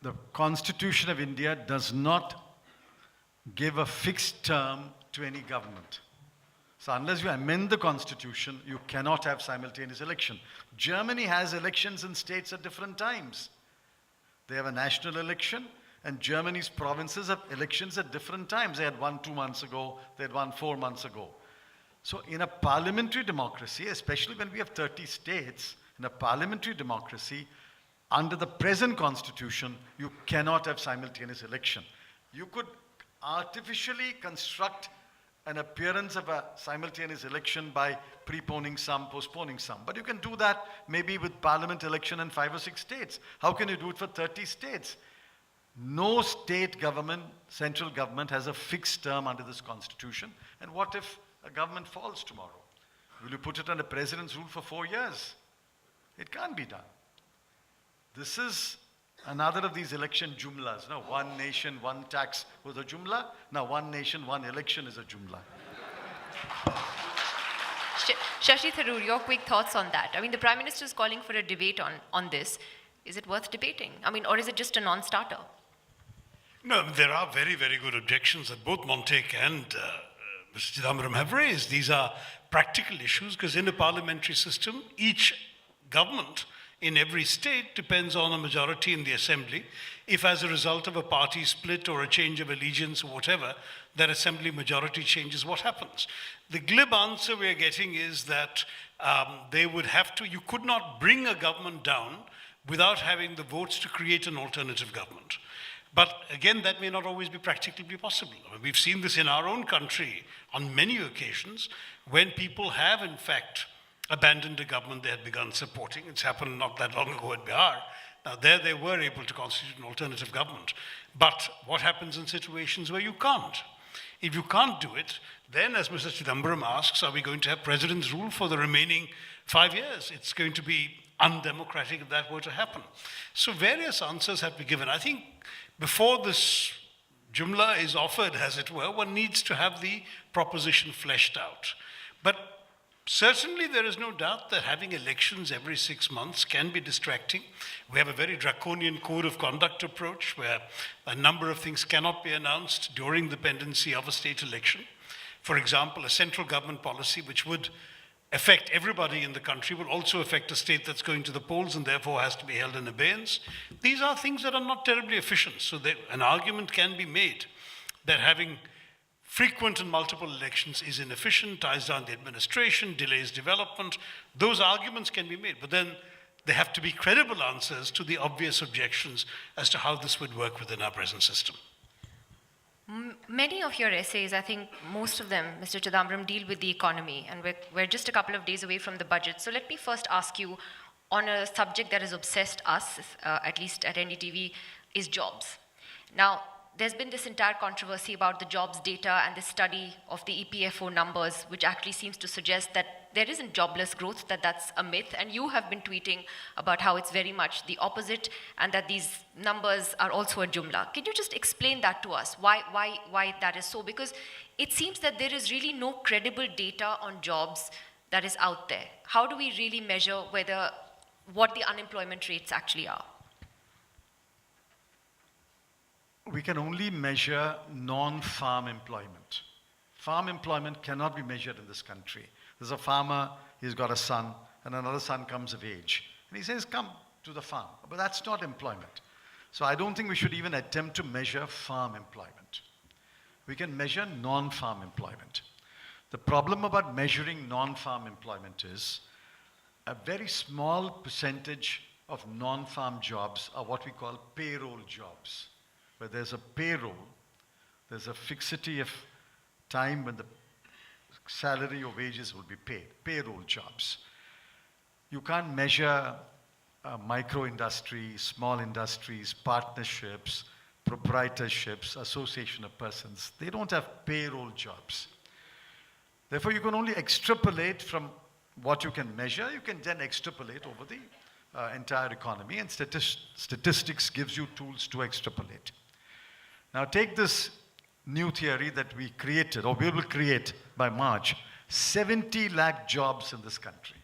The Constitution of India does not give a fixed term to any government. So unless you amend the Constitution, you cannot have simultaneous election. Germany has elections in states at different times. They have a national election, and Germany's provinces have elections at different times. They had one 2 months ago, they had one 4 months ago. So in a parliamentary democracy, especially when we have 30 states, in a parliamentary democracy, under the present constitution, you cannot have simultaneous election. You could artificially construct an appearance of a simultaneous election by preponing some, postponing some. But you can do that maybe with parliament election in 5 or 6 states. How can you do it for 30 states? No state government, central government has a fixed term under this constitution. And what if a government falls tomorrow? Will you put it under president's rule for 4 years? It can't be done. This is another of these election jumlas. No, one nation, one tax was a jumla. Now one nation, one election is a jumla. Shashi Tharoor, your quick thoughts on that. I mean, the Prime Minister is calling for a debate on this. Is it worth debating? I mean, or is it just a non-starter? No, there are very, very good objections that both Montek and Mr. Chidambaram have raised. These are practical issues because in a parliamentary system, each government in every state depends on a majority in the assembly. If as a result of a party split or a change of allegiance or whatever, that assembly majority changes, what happens? The glib answer we're getting is that they would have to, you could not bring a government down without having the votes to create an alternative government. But again, that may not always be practically possible. I mean, we've seen this in our own country on many occasions when people have, in fact, abandoned a government they had begun supporting. It's happened not that long ago in Bihar. Now, there they were able to constitute an alternative government. But what happens in situations where you can't? If you can't do it, then, as Mr. Chidambaram asks, are we going to have president's rule for the remaining 5 years? It's going to be undemocratic if that were to happen. So various answers have to be given. I think before this Jumla is offered, as it were, one needs to have the proposition fleshed out. But certainly there is no doubt that having elections every 6 months can be distracting. We have a very draconian code of conduct approach where a number of things cannot be announced during the pendency of a state election. For example, a central government policy which would affect everybody in the country will also affect a state that's going to the polls and therefore has to be held in abeyance. These are things that are not terribly efficient. So an argument can be made that having frequent and multiple elections is inefficient, ties down the administration, delays development. Those arguments can be made, but then there have to be credible answers to the obvious objections as to how this would work within our present system. Many of your essays, I think most of them, Mr. Chidambaram, deal with the economy, and we're just a couple of days away from the budget. So let me first ask you, on a subject that has obsessed us, at least at NDTV, is jobs. Now, there's been this entire controversy about the jobs data and the study of the EPFO numbers, which actually seems to suggest that there isn't jobless growth, that that's a myth. And you have been tweeting about how it's very much the opposite and that these numbers are also a jumla. Can you just explain that to us, why that is so? Because it seems that there is really no credible data on jobs that is out there. How do we really measure what the unemployment rates actually are? We can only measure non-farm employment. Farm employment cannot be measured in this country. There's a farmer, he's got a son, and another son comes of age. And he says, come to the farm. But that's not employment. So I don't think we should even attempt to measure farm employment. We can measure non-farm employment. The problem about measuring non-farm employment is a very small percentage of non-farm jobs are what we call payroll jobs. Where there's a payroll, there's a fixity of time when the salary or wages will be paid, payroll jobs. You can't measure micro-industry, small industries, partnerships, proprietorships, association of persons. They don't have payroll jobs. Therefore, you can only extrapolate from what you can measure. You can then extrapolate over the entire economy, and statistics gives you tools to extrapolate. Now take this new theory that we created, or we will create by March, 70 lakh jobs in this country.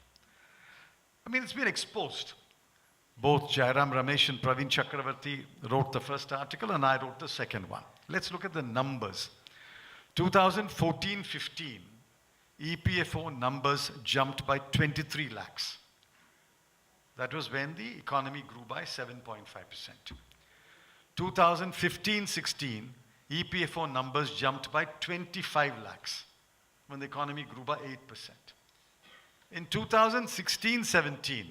I mean, it's been exposed. Both Jairam Ramesh and Praveen Chakravarti wrote the first article, and I wrote the second one. Let's look at the numbers. 2014-15, EPFO numbers jumped by 23 lakhs. That was when the economy grew by 7.5%. 2015-16, EPFO numbers jumped by 25 lakhs when the economy grew by 8%. In 2016-17,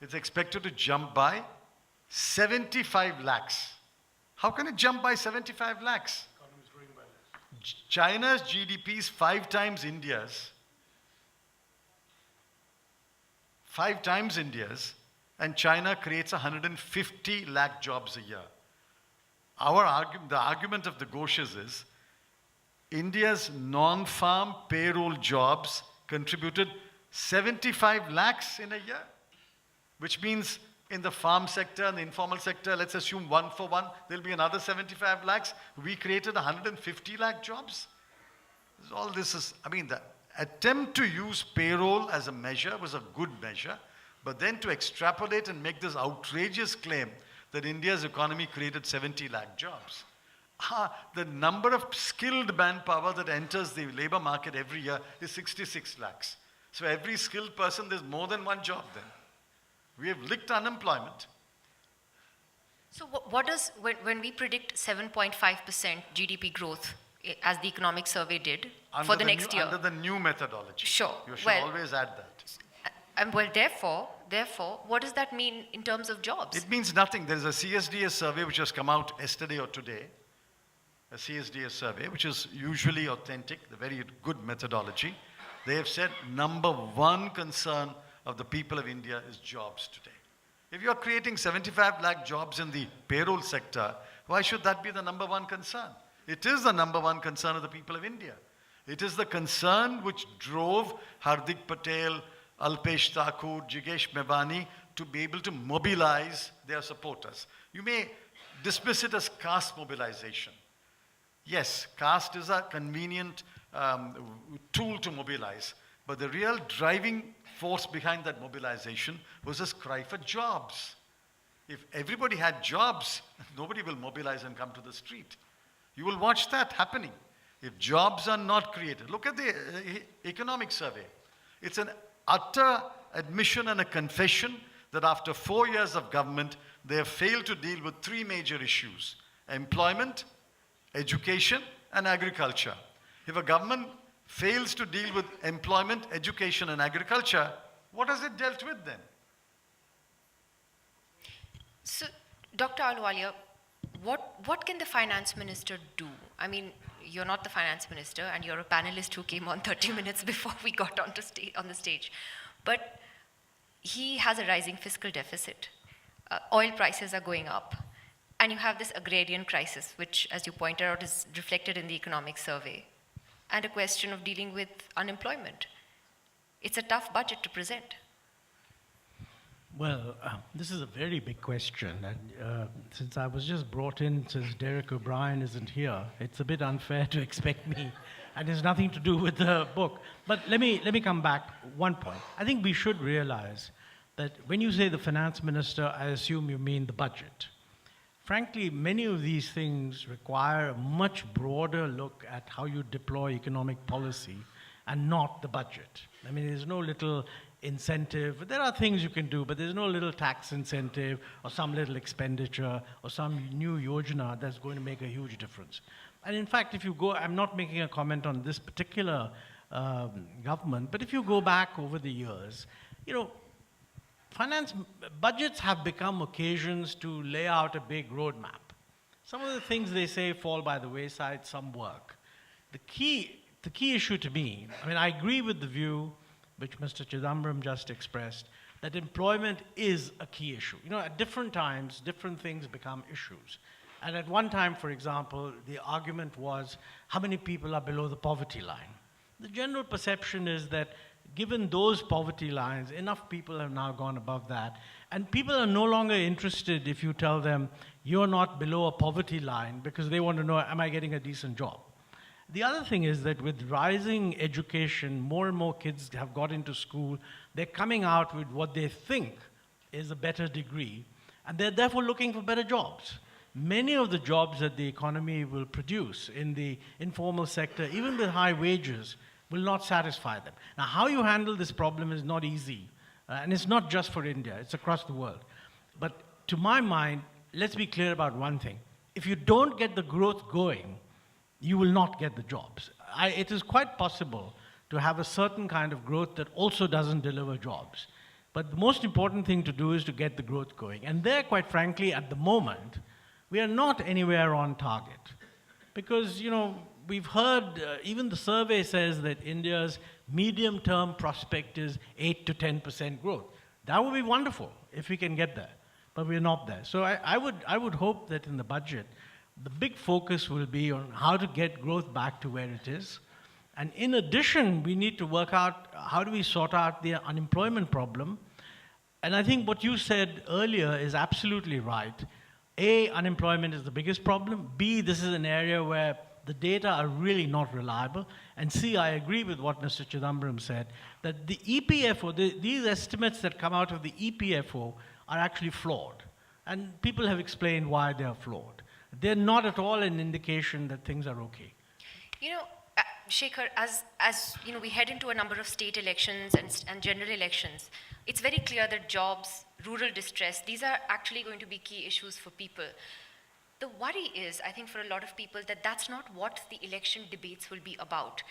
it's expected to jump by 75 lakhs. How can it jump by 75 lakhs? China's GDP is 5 times India's. 5 times India's. And China creates 150 lakh jobs a year. The argument of the Ghoshes is India's non-farm payroll jobs contributed 75 lakhs in a year, which means in the farm sector and the informal sector, let's assume 1 for 1, there'll be another 75 lakhs. We created 150 lakh jobs. All this is, I mean, the attempt to use payroll as a measure was a good measure. But then to extrapolate and make this outrageous claim that India's economy created 70 lakh jobs. The number of skilled manpower that enters the labor market every year is 66 lakhs. So every skilled person, there's more than one job then. We have licked unemployment. So what does, when we predict 7.5% GDP growth, as the economic survey did, for the next year? Under the new methodology. Sure. You should Well, always add that. And well, therefore, what does that mean in terms of jobs? It means nothing. There's a CSDS survey which has come out yesterday or today, a CSDS survey, which is usually authentic, the very good methodology. They have said number one concern of the people of India is jobs today. If you're creating 75 lakh jobs in the payroll sector, why should that be the number one concern? It is the number one concern of the people of India. It is the concern which drove Hardik Patel, Alpesh Thakur, Jigesh Mevani to be able to mobilize their supporters. You may dismiss it as caste mobilization. Yes, caste is a convenient tool to mobilize, but the real driving force behind that mobilization was this cry for jobs. If everybody had jobs, nobody will mobilize and come to the street. You will watch that happening. If jobs are not created, look at the economic survey. It's an utter admission and a confession that after 4 years of government, they have failed to deal with three major issues: employment, education, and agriculture. If a government fails to deal with employment, education, and agriculture, what has it dealt with then? So, Dr. Ahluwalia, what can the finance minister do? I mean, you're not the finance minister, and you're a panelist who came on 30 minutes before we got on the stage. But he has a rising fiscal deficit. Oil prices are going up. And you have this agrarian crisis, which, as you pointed out, is reflected in the economic survey. And a question of dealing with unemployment. It's a tough budget to present. Well, this is a very big question, and since I was just brought in, since Derek O'Brien isn't here, it's a bit unfair to expect me, and it's nothing to do with the book. But let me come back one point. I think we should realize that when you say the finance minister, I assume you mean the budget. Frankly, many of these things require a much broader look at how you deploy economic policy and not the budget. I mean, there's no little incentive. There are things you can do, but there's no little tax incentive or some little expenditure or some new yojana that's going to make a huge difference. And in fact, if you go, I'm not making a comment on this particular government, but if you go back over the years, you know, finance budgets have become occasions to lay out a big roadmap. Some of the things they say fall by the wayside, some work. The key issue to me, I mean, I agree with the view which Mr. Chidambaram just expressed, that employment is a key issue. You know, at different times, different things become issues. And at one time, for example, the argument was, how many people are below the poverty line? The general perception is that given those poverty lines, enough people have now gone above that. And people are no longer interested if you tell them, you're not below a poverty line, because they want to know, am I getting a decent job? The other thing is that with rising education, more and more kids have got into school. They're coming out with what they think is a better degree, and they're therefore looking for better jobs. Many of the jobs that the economy will produce in the informal sector, even with high wages, will not satisfy them. Now, how you handle this problem is not easy, and it's not just for India, it's across the world. But to my mind, let's be clear about one thing. If you don't get the growth going, you will not get the jobs. It is quite possible to have a certain kind of growth that also doesn't deliver jobs. But the most important thing to do is to get the growth going. And there, quite frankly, at the moment, we are not anywhere on target. Because, you know, we've heard, even the survey says that India's medium-term prospect is 8 to 10% growth. That would be wonderful if we can get there. But we're not there. So I would hope that in the budget, the big focus will be on how to get growth back to where it is. And in addition, we need to work out how do we sort out the unemployment problem. And I think what you said earlier is absolutely right. A, unemployment is the biggest problem. B, this is an area where the data are really not reliable. And C, I agree with what Mr. Chidambaram said, that the EPFO, these estimates that come out of the EPFO are actually flawed. And people have explained why they are flawed. They're not at all an indication that things are okay. You know, Shekhar, as you know, we head into a number of state elections and general elections. It's very clear that jobs, rural distress, these are actually going to be key issues for people. The worry is, I think, for a lot of people, that that's not what the election debates will be about.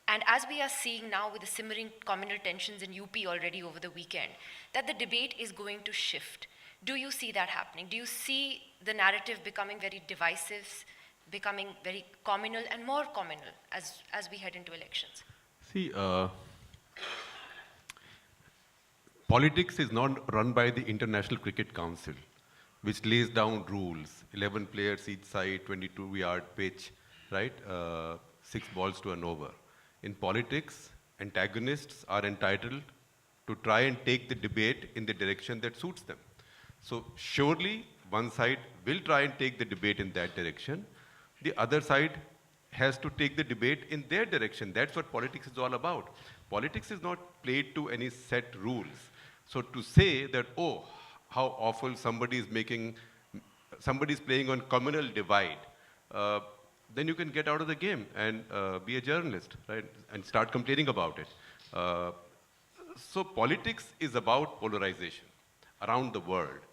And as we are seeing now with the simmering communal tensions in UP already over the weekend, that the debate is going to shift. Do you see that happening? Do you see the narrative becoming very divisive, becoming very communal and more communal as we head into elections? See, politics is not run by the International Cricket Council, which lays down rules, 11 players each side, 22-yard pitch, right? 6 balls to an over. In politics, antagonists are entitled to try and take the debate in the direction that suits them. So surely one side will try and take the debate in that direction. The other side has to take the debate in their direction. That's what politics is all about. Politics is not played to any set rules. So to say that, oh, how awful somebody's playing on communal divide, then you can get out of the game and be a journalist, right? And start complaining about it. So politics is about polarization around the world.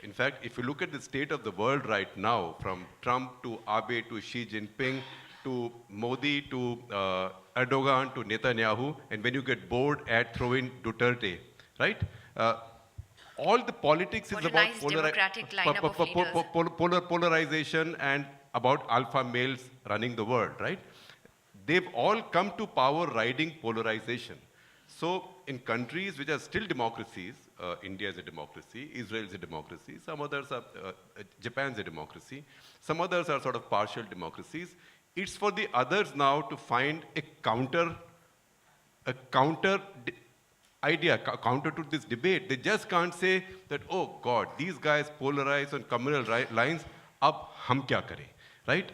In fact, if you look at the state of the world right now, from Trump to Abe to Xi Jinping to Modi to Erdogan to Netanyahu, and when you get bored at throwing Duterte, right? All the politics is about polarization and about alpha males running the world, right? They've all come to power riding polarization. So in countries which are still democracies, India is a democracy, Israel is a democracy, some others are, Japan's a democracy, some others are sort of partial democracies. It's for the others now to find a counter idea, counter to this debate. They just can't say that, oh God, these guys polarize on communal lines, ab hum kya kare, right?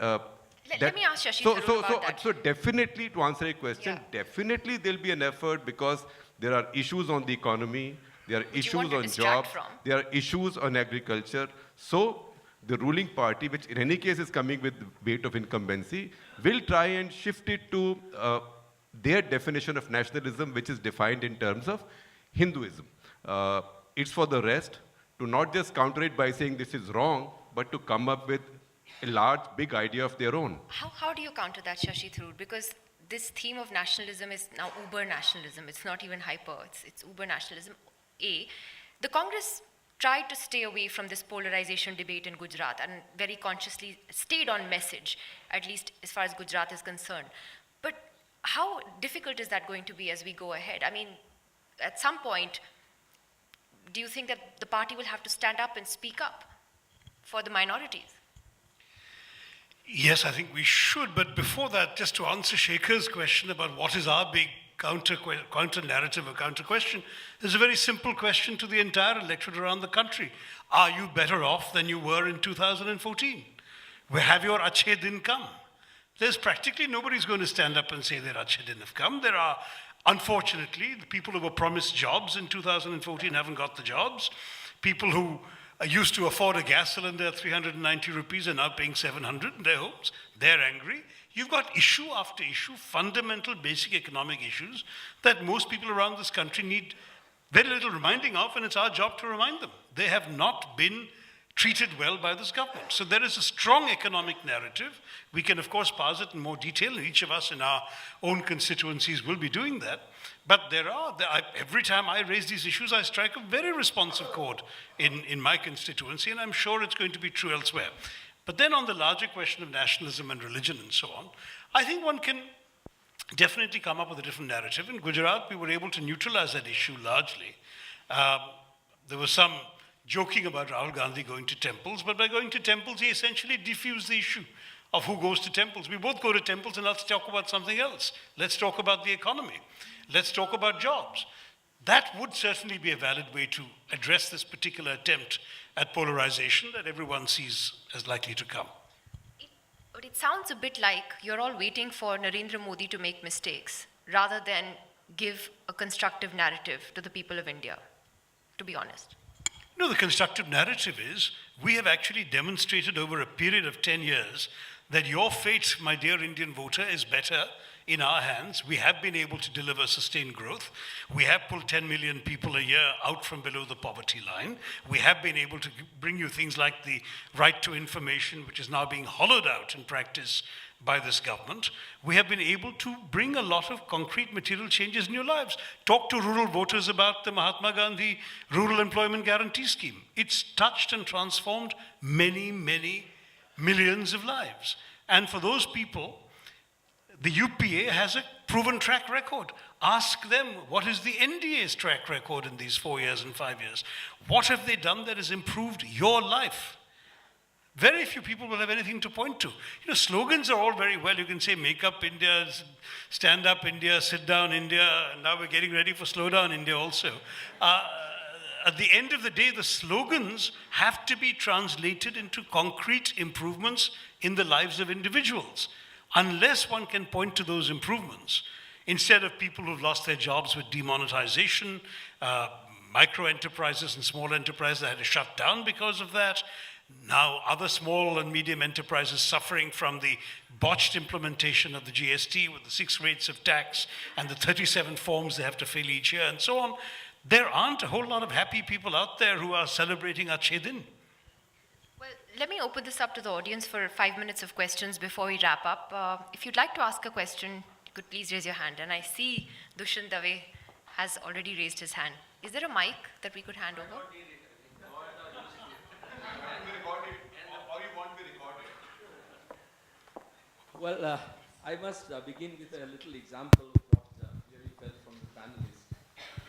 Let me ask Shashi about that. So definitely, to answer your question, definitely there'll be an effort because there are issues on the economy, there are issues on jobs, there are issues on agriculture. So the ruling party, which in any case is coming with the weight of incumbency, will try and shift it to their definition of nationalism, which is defined in terms of Hinduism. It's for the rest to not just counter it by saying this is wrong, but to come up with a large, big idea of their own. How do you counter that, Shashi Tharoor? Because this theme of nationalism is now uber nationalism. It's not even hyper, it's uber nationalism. The Congress tried to stay away from this polarization debate in Gujarat and very consciously stayed on message, at least as far as Gujarat is concerned. But how difficult is that going to be as we go ahead? I mean, at some point, do you think that the party will have to stand up and speak up for the minorities? Yes, I think we should. But before that, just to answer Shekhar's question about what is our big counter narrative or counter question, there's a very simple question to the entire electorate around the country. Are you better off than you were in 2014? Where have your Achhe Din come? There's practically nobody's going to stand up and say their Achhe Din have come. There are, unfortunately, the people who were promised jobs in 2014 haven't got the jobs. People who used to afford a gas cylinder at 390 rupees are now paying 700 in their homes. They're angry. You've got issue after issue, fundamental basic economic issues that most people around this country need very little reminding of, and it's our job to remind them. They have not been treated well by this government. So there is a strong economic narrative. We can, of course, parse it in more detail, and each of us in our own constituencies will be doing that. But every time I raise these issues, I strike a very responsive chord in my constituency, and I'm sure it's going to be true elsewhere. But then on the larger question of nationalism and religion and so on, I think one can definitely come up with a different narrative. In Gujarat, we were able to neutralize that issue largely. There was some joking about Rahul Gandhi going to temples, but by going to temples, he essentially diffused the issue of who goes to temples. We both go to temples, and let's talk about something else. Let's talk about the economy. Let's talk about jobs. That would certainly be a valid way to address this particular attempt at polarization that everyone sees as likely to come. But it sounds a bit like you're all waiting for Narendra Modi to make mistakes rather than give a constructive narrative to the people of India, to be honest. No, the constructive narrative is we have actually demonstrated over a period of 10 years that your fate, my dear Indian voter, is better in our hands. We have been able to deliver sustained growth. We have pulled 10 million people a year out from below the poverty line. We have been able to bring you things like the right to information, which is now being hollowed out in practice by this government. We have been able to bring a lot of concrete material changes in your lives. Talk to rural voters about the Mahatma Gandhi Rural Employment Guarantee Scheme. It's touched and transformed many, many millions of lives. And for those people, the UPA has a proven track record. Ask them, what is the NDA's track record in these 4 years and 5 years? What have they done that has improved your life? Very few people will have anything to point to. You know, slogans are all very well. You can say, make up India, stand up India, sit down India, and now we're getting ready for slow down India also. At the end of the day, the slogans have to be translated into concrete improvements in the lives of individuals. Unless one can point to those improvements, instead of people who've lost their jobs with demonetization, micro enterprises and small enterprises that had to shut down because of that, now other small and medium enterprises suffering from the botched implementation of the GST with the 6 rates of tax and the 37 forms they have to fill each year and so on. There aren't a whole lot of happy people out there who are celebrating our Chedin. Well, let me open this up to the audience for 5 minutes of questions before we wrap up. If you'd like to ask a question, you could please raise your hand. And I see Dushyant Dave has already raised his hand. Is there a mic that we could hand over? Well, I must begin with a little example of what really felt from the panelists.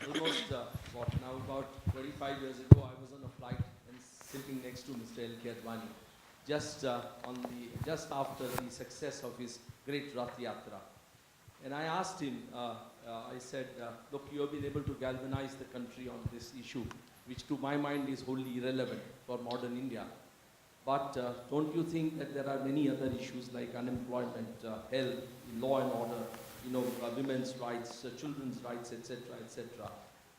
Almost, about 25 years ago, I was on a flight and sitting next to Mr. L.K. Advani, just after the success of his great Rath Yatra. And I asked him, I said, look, you have been able to galvanize the country on this issue, which to my mind is wholly irrelevant for modern India. But don't you think that there are many other issues like unemployment, health, law and order, women's rights, children's rights, etc.,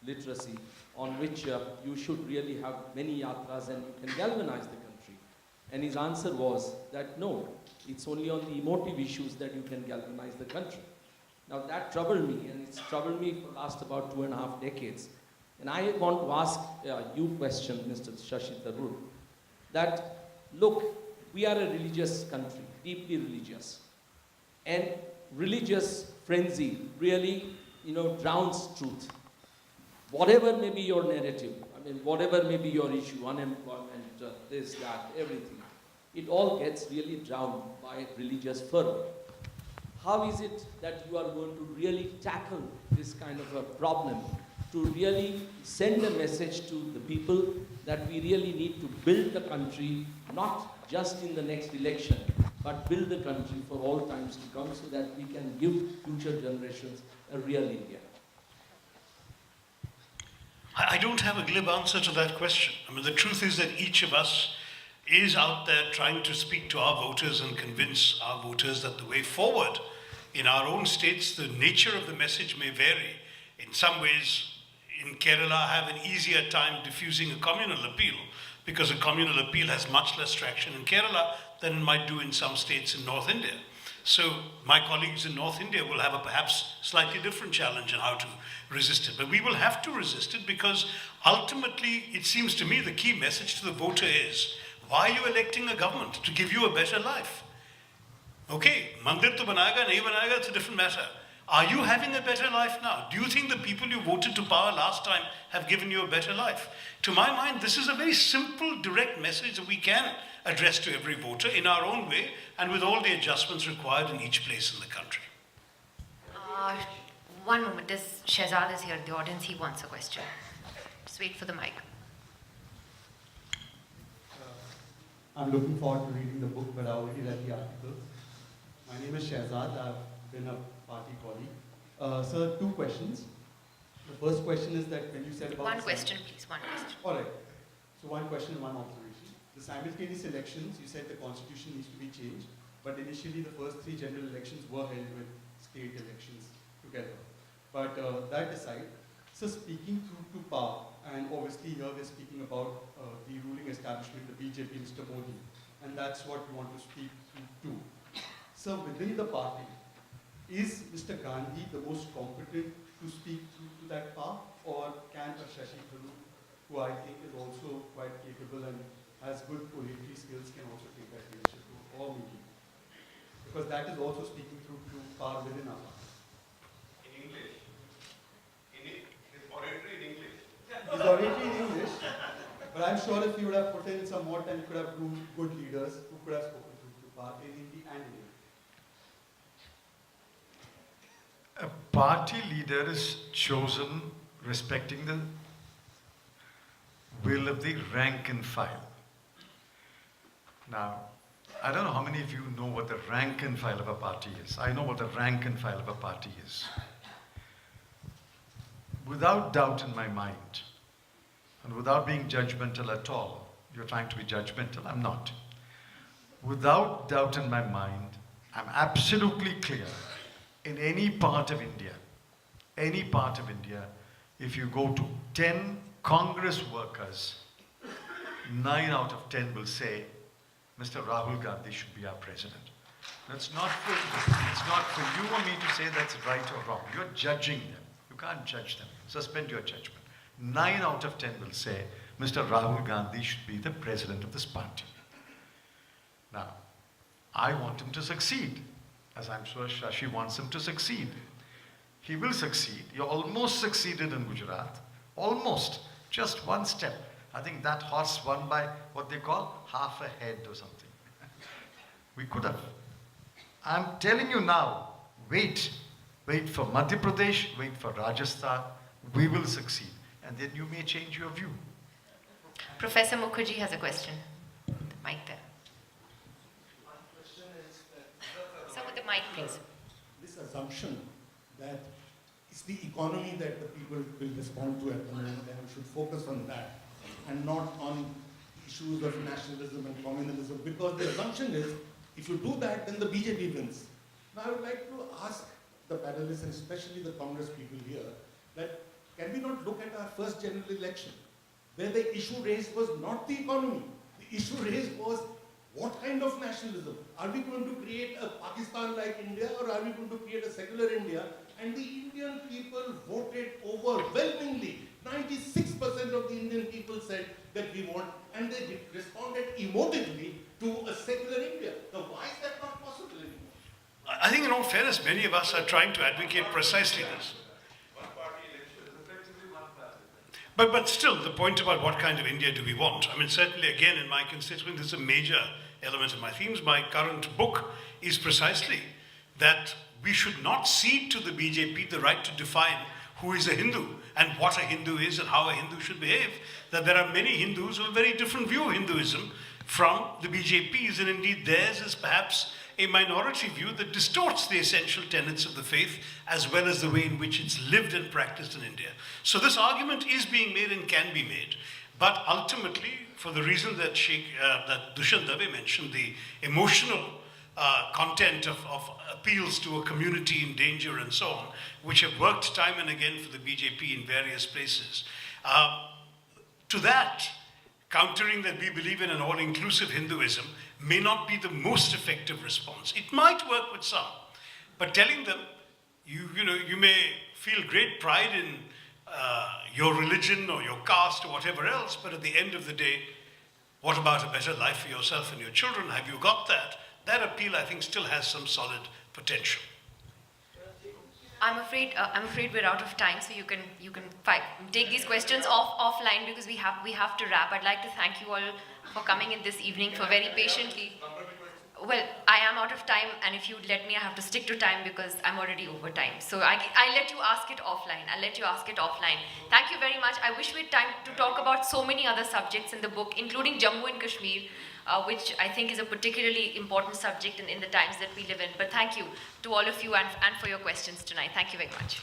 literacy, on which you should really have many yatras and you can galvanize the country? And his answer was that no, it's only on the emotive issues that you can galvanize the country. Now that troubled me, and it's troubled me for the last about 2.5 decades. And I want to ask you a question, Mr. Shashi Tharoor, that look, we are a religious country, deeply religious. And religious frenzy really, drowns truth. Whatever may be your narrative, whatever may be your issue, unemployment, this, that, everything, it all gets really drowned by religious fervor. How is it that you are going to really tackle this kind of a problem, to really send a message to the people that we really need to build the country, not just in the next election, but build the country for all times to come so that we can give future generations a real India? I don't have a glib answer to that question. The truth is that each of us is out there trying to speak to our voters and convince our voters that the way forward in our own states, the nature of the message may vary. In some ways, in Kerala, I have an easier time diffusing a communal appeal because a communal appeal has much less traction in Kerala than it might do in some states in North India. So my colleagues in North India will have a perhaps slightly different challenge on how to resist it. But we will have to resist it because ultimately, it seems to me the key message to the voter is, why are you electing a government? To give you a better life. Okay, mandir to banayega, nahi banayega, it's a different matter. Are you having a better life now? Do you think the people you voted to power last time have given you a better life? To my mind, this is a very simple, direct message that we can address to every voter in our own way and with all the adjustments required in each place in the country. One moment, Shehzad is here in the audience, he wants a question. Just wait for the mic. I'm looking forward to reading the book, but I already read the articles. My name is Shehzad. I've been a party colleague. Sir, 2 questions. The first question is that when you said about... One question, please, one question. All right. So 1 question and 1 observation. The simultaneous elections, you said the constitution needs to be changed, but initially the first 3 general elections were held with state elections together. But that aside, so speaking through to power, and obviously here we're speaking about the ruling establishment, the BJP, Mr. Modi, and that's what we want to speak to. So within the party, is Mr. Gandhi the most competent to speak to that path, or can a Shashi Tharoor, who I think is also quite capable and has good oratory skills, can also take that leadership role, or maybe? Because that is also speaking through to power within our party. In English. His oratory in English. His oratory in English, but I'm sure if you would have put in some more time, you could have groomed good leaders who could have spoken through to power in Hindi and in English. A party leader is chosen respecting the will of the rank and file. Now, I don't know how many of you know what the rank and file of a party is. I know what the rank and file of a party is. Without doubt in my mind, and without being judgmental at all, you're trying to be judgmental, I'm not. Without doubt in my mind, I'm absolutely clear, in any part of India, if you go to 10 Congress workers, 9 out of 10 will say, Mr. Rahul Gandhi should be our president. It's not for you or me to say that's right or wrong. You're judging them. You can't judge them. Suspend your judgment. 9 out of 10 will say, Mr. Rahul Gandhi should be the president of this party. Now, I want him to succeed, as I'm sure Shashi wants him to succeed. He will succeed. He almost succeeded in Gujarat. Almost. Just one step. I think that horse won by what they call half a head or something. We could have. I'm telling you now, wait. Wait for Madhya Pradesh, wait for Rajasthan. We will succeed. And then you may change your view. Professor Mukherjee has a question. The mic there. Sir, with the mic, please. This assumption that it's the economy that the people will respond to at the moment, and we should focus on that and not on issues of nationalism and communalism, because the assumption is if you do that, then the BJP wins. Now, I would like to ask the panelists, and especially the Congress people here, that can we not look at our first general election, where the issue raised was not the economy, the issue raised was what kind of nationalism? Are we going to create a Pakistan like India, or are we going to create a secular India? And the Indian people voted overwhelmingly. 96% of the Indian people said that we want, and they responded emotively to a secular India. Now, why is that not possible anymore? I think in all fairness, many of us are trying to advocate precisely this. But still, the point about what kind of India do we want? I mean, certainly, again, in my constituents, this is a major element of my themes. My current book is precisely that we should not cede to the BJP the right to define who is a Hindu and what a Hindu is and how a Hindu should behave. That there are many Hindus who have a very different view of Hinduism from the BJP's, and indeed theirs is perhaps a minority view that distorts the essential tenets of the faith as well as the way in which it's lived and practiced in India. So this argument is being made and can be made. But ultimately, for the reason that that Dushyant Dave mentioned, the emotional content of appeals to a community in danger and so on, which have worked time and again for the BJP in various places. To that, countering that we believe in an all-inclusive Hinduism may not be the most effective response. It might work with some, but telling them, you may feel great pride in your religion or your caste or whatever else, but at the end of the day, what about a better life for yourself and your children? Have you got that? That appeal, I think, still has some solid potential. I'm afraid we're out of time, so you can take these questions offline because we have to wrap. I'd like to thank you all for coming in this evening, for very patiently. Well, I am out of time, and if you'd let me, I have to stick to time because I'm already over time. So I let you ask it offline. I'll let you ask it offline. Thank you very much. I wish we had time to talk about so many other subjects in the book, including Jammu and Kashmir, which I think is a particularly important subject in the times that we live in. But thank you to all of you and for your questions tonight. Thank you very much.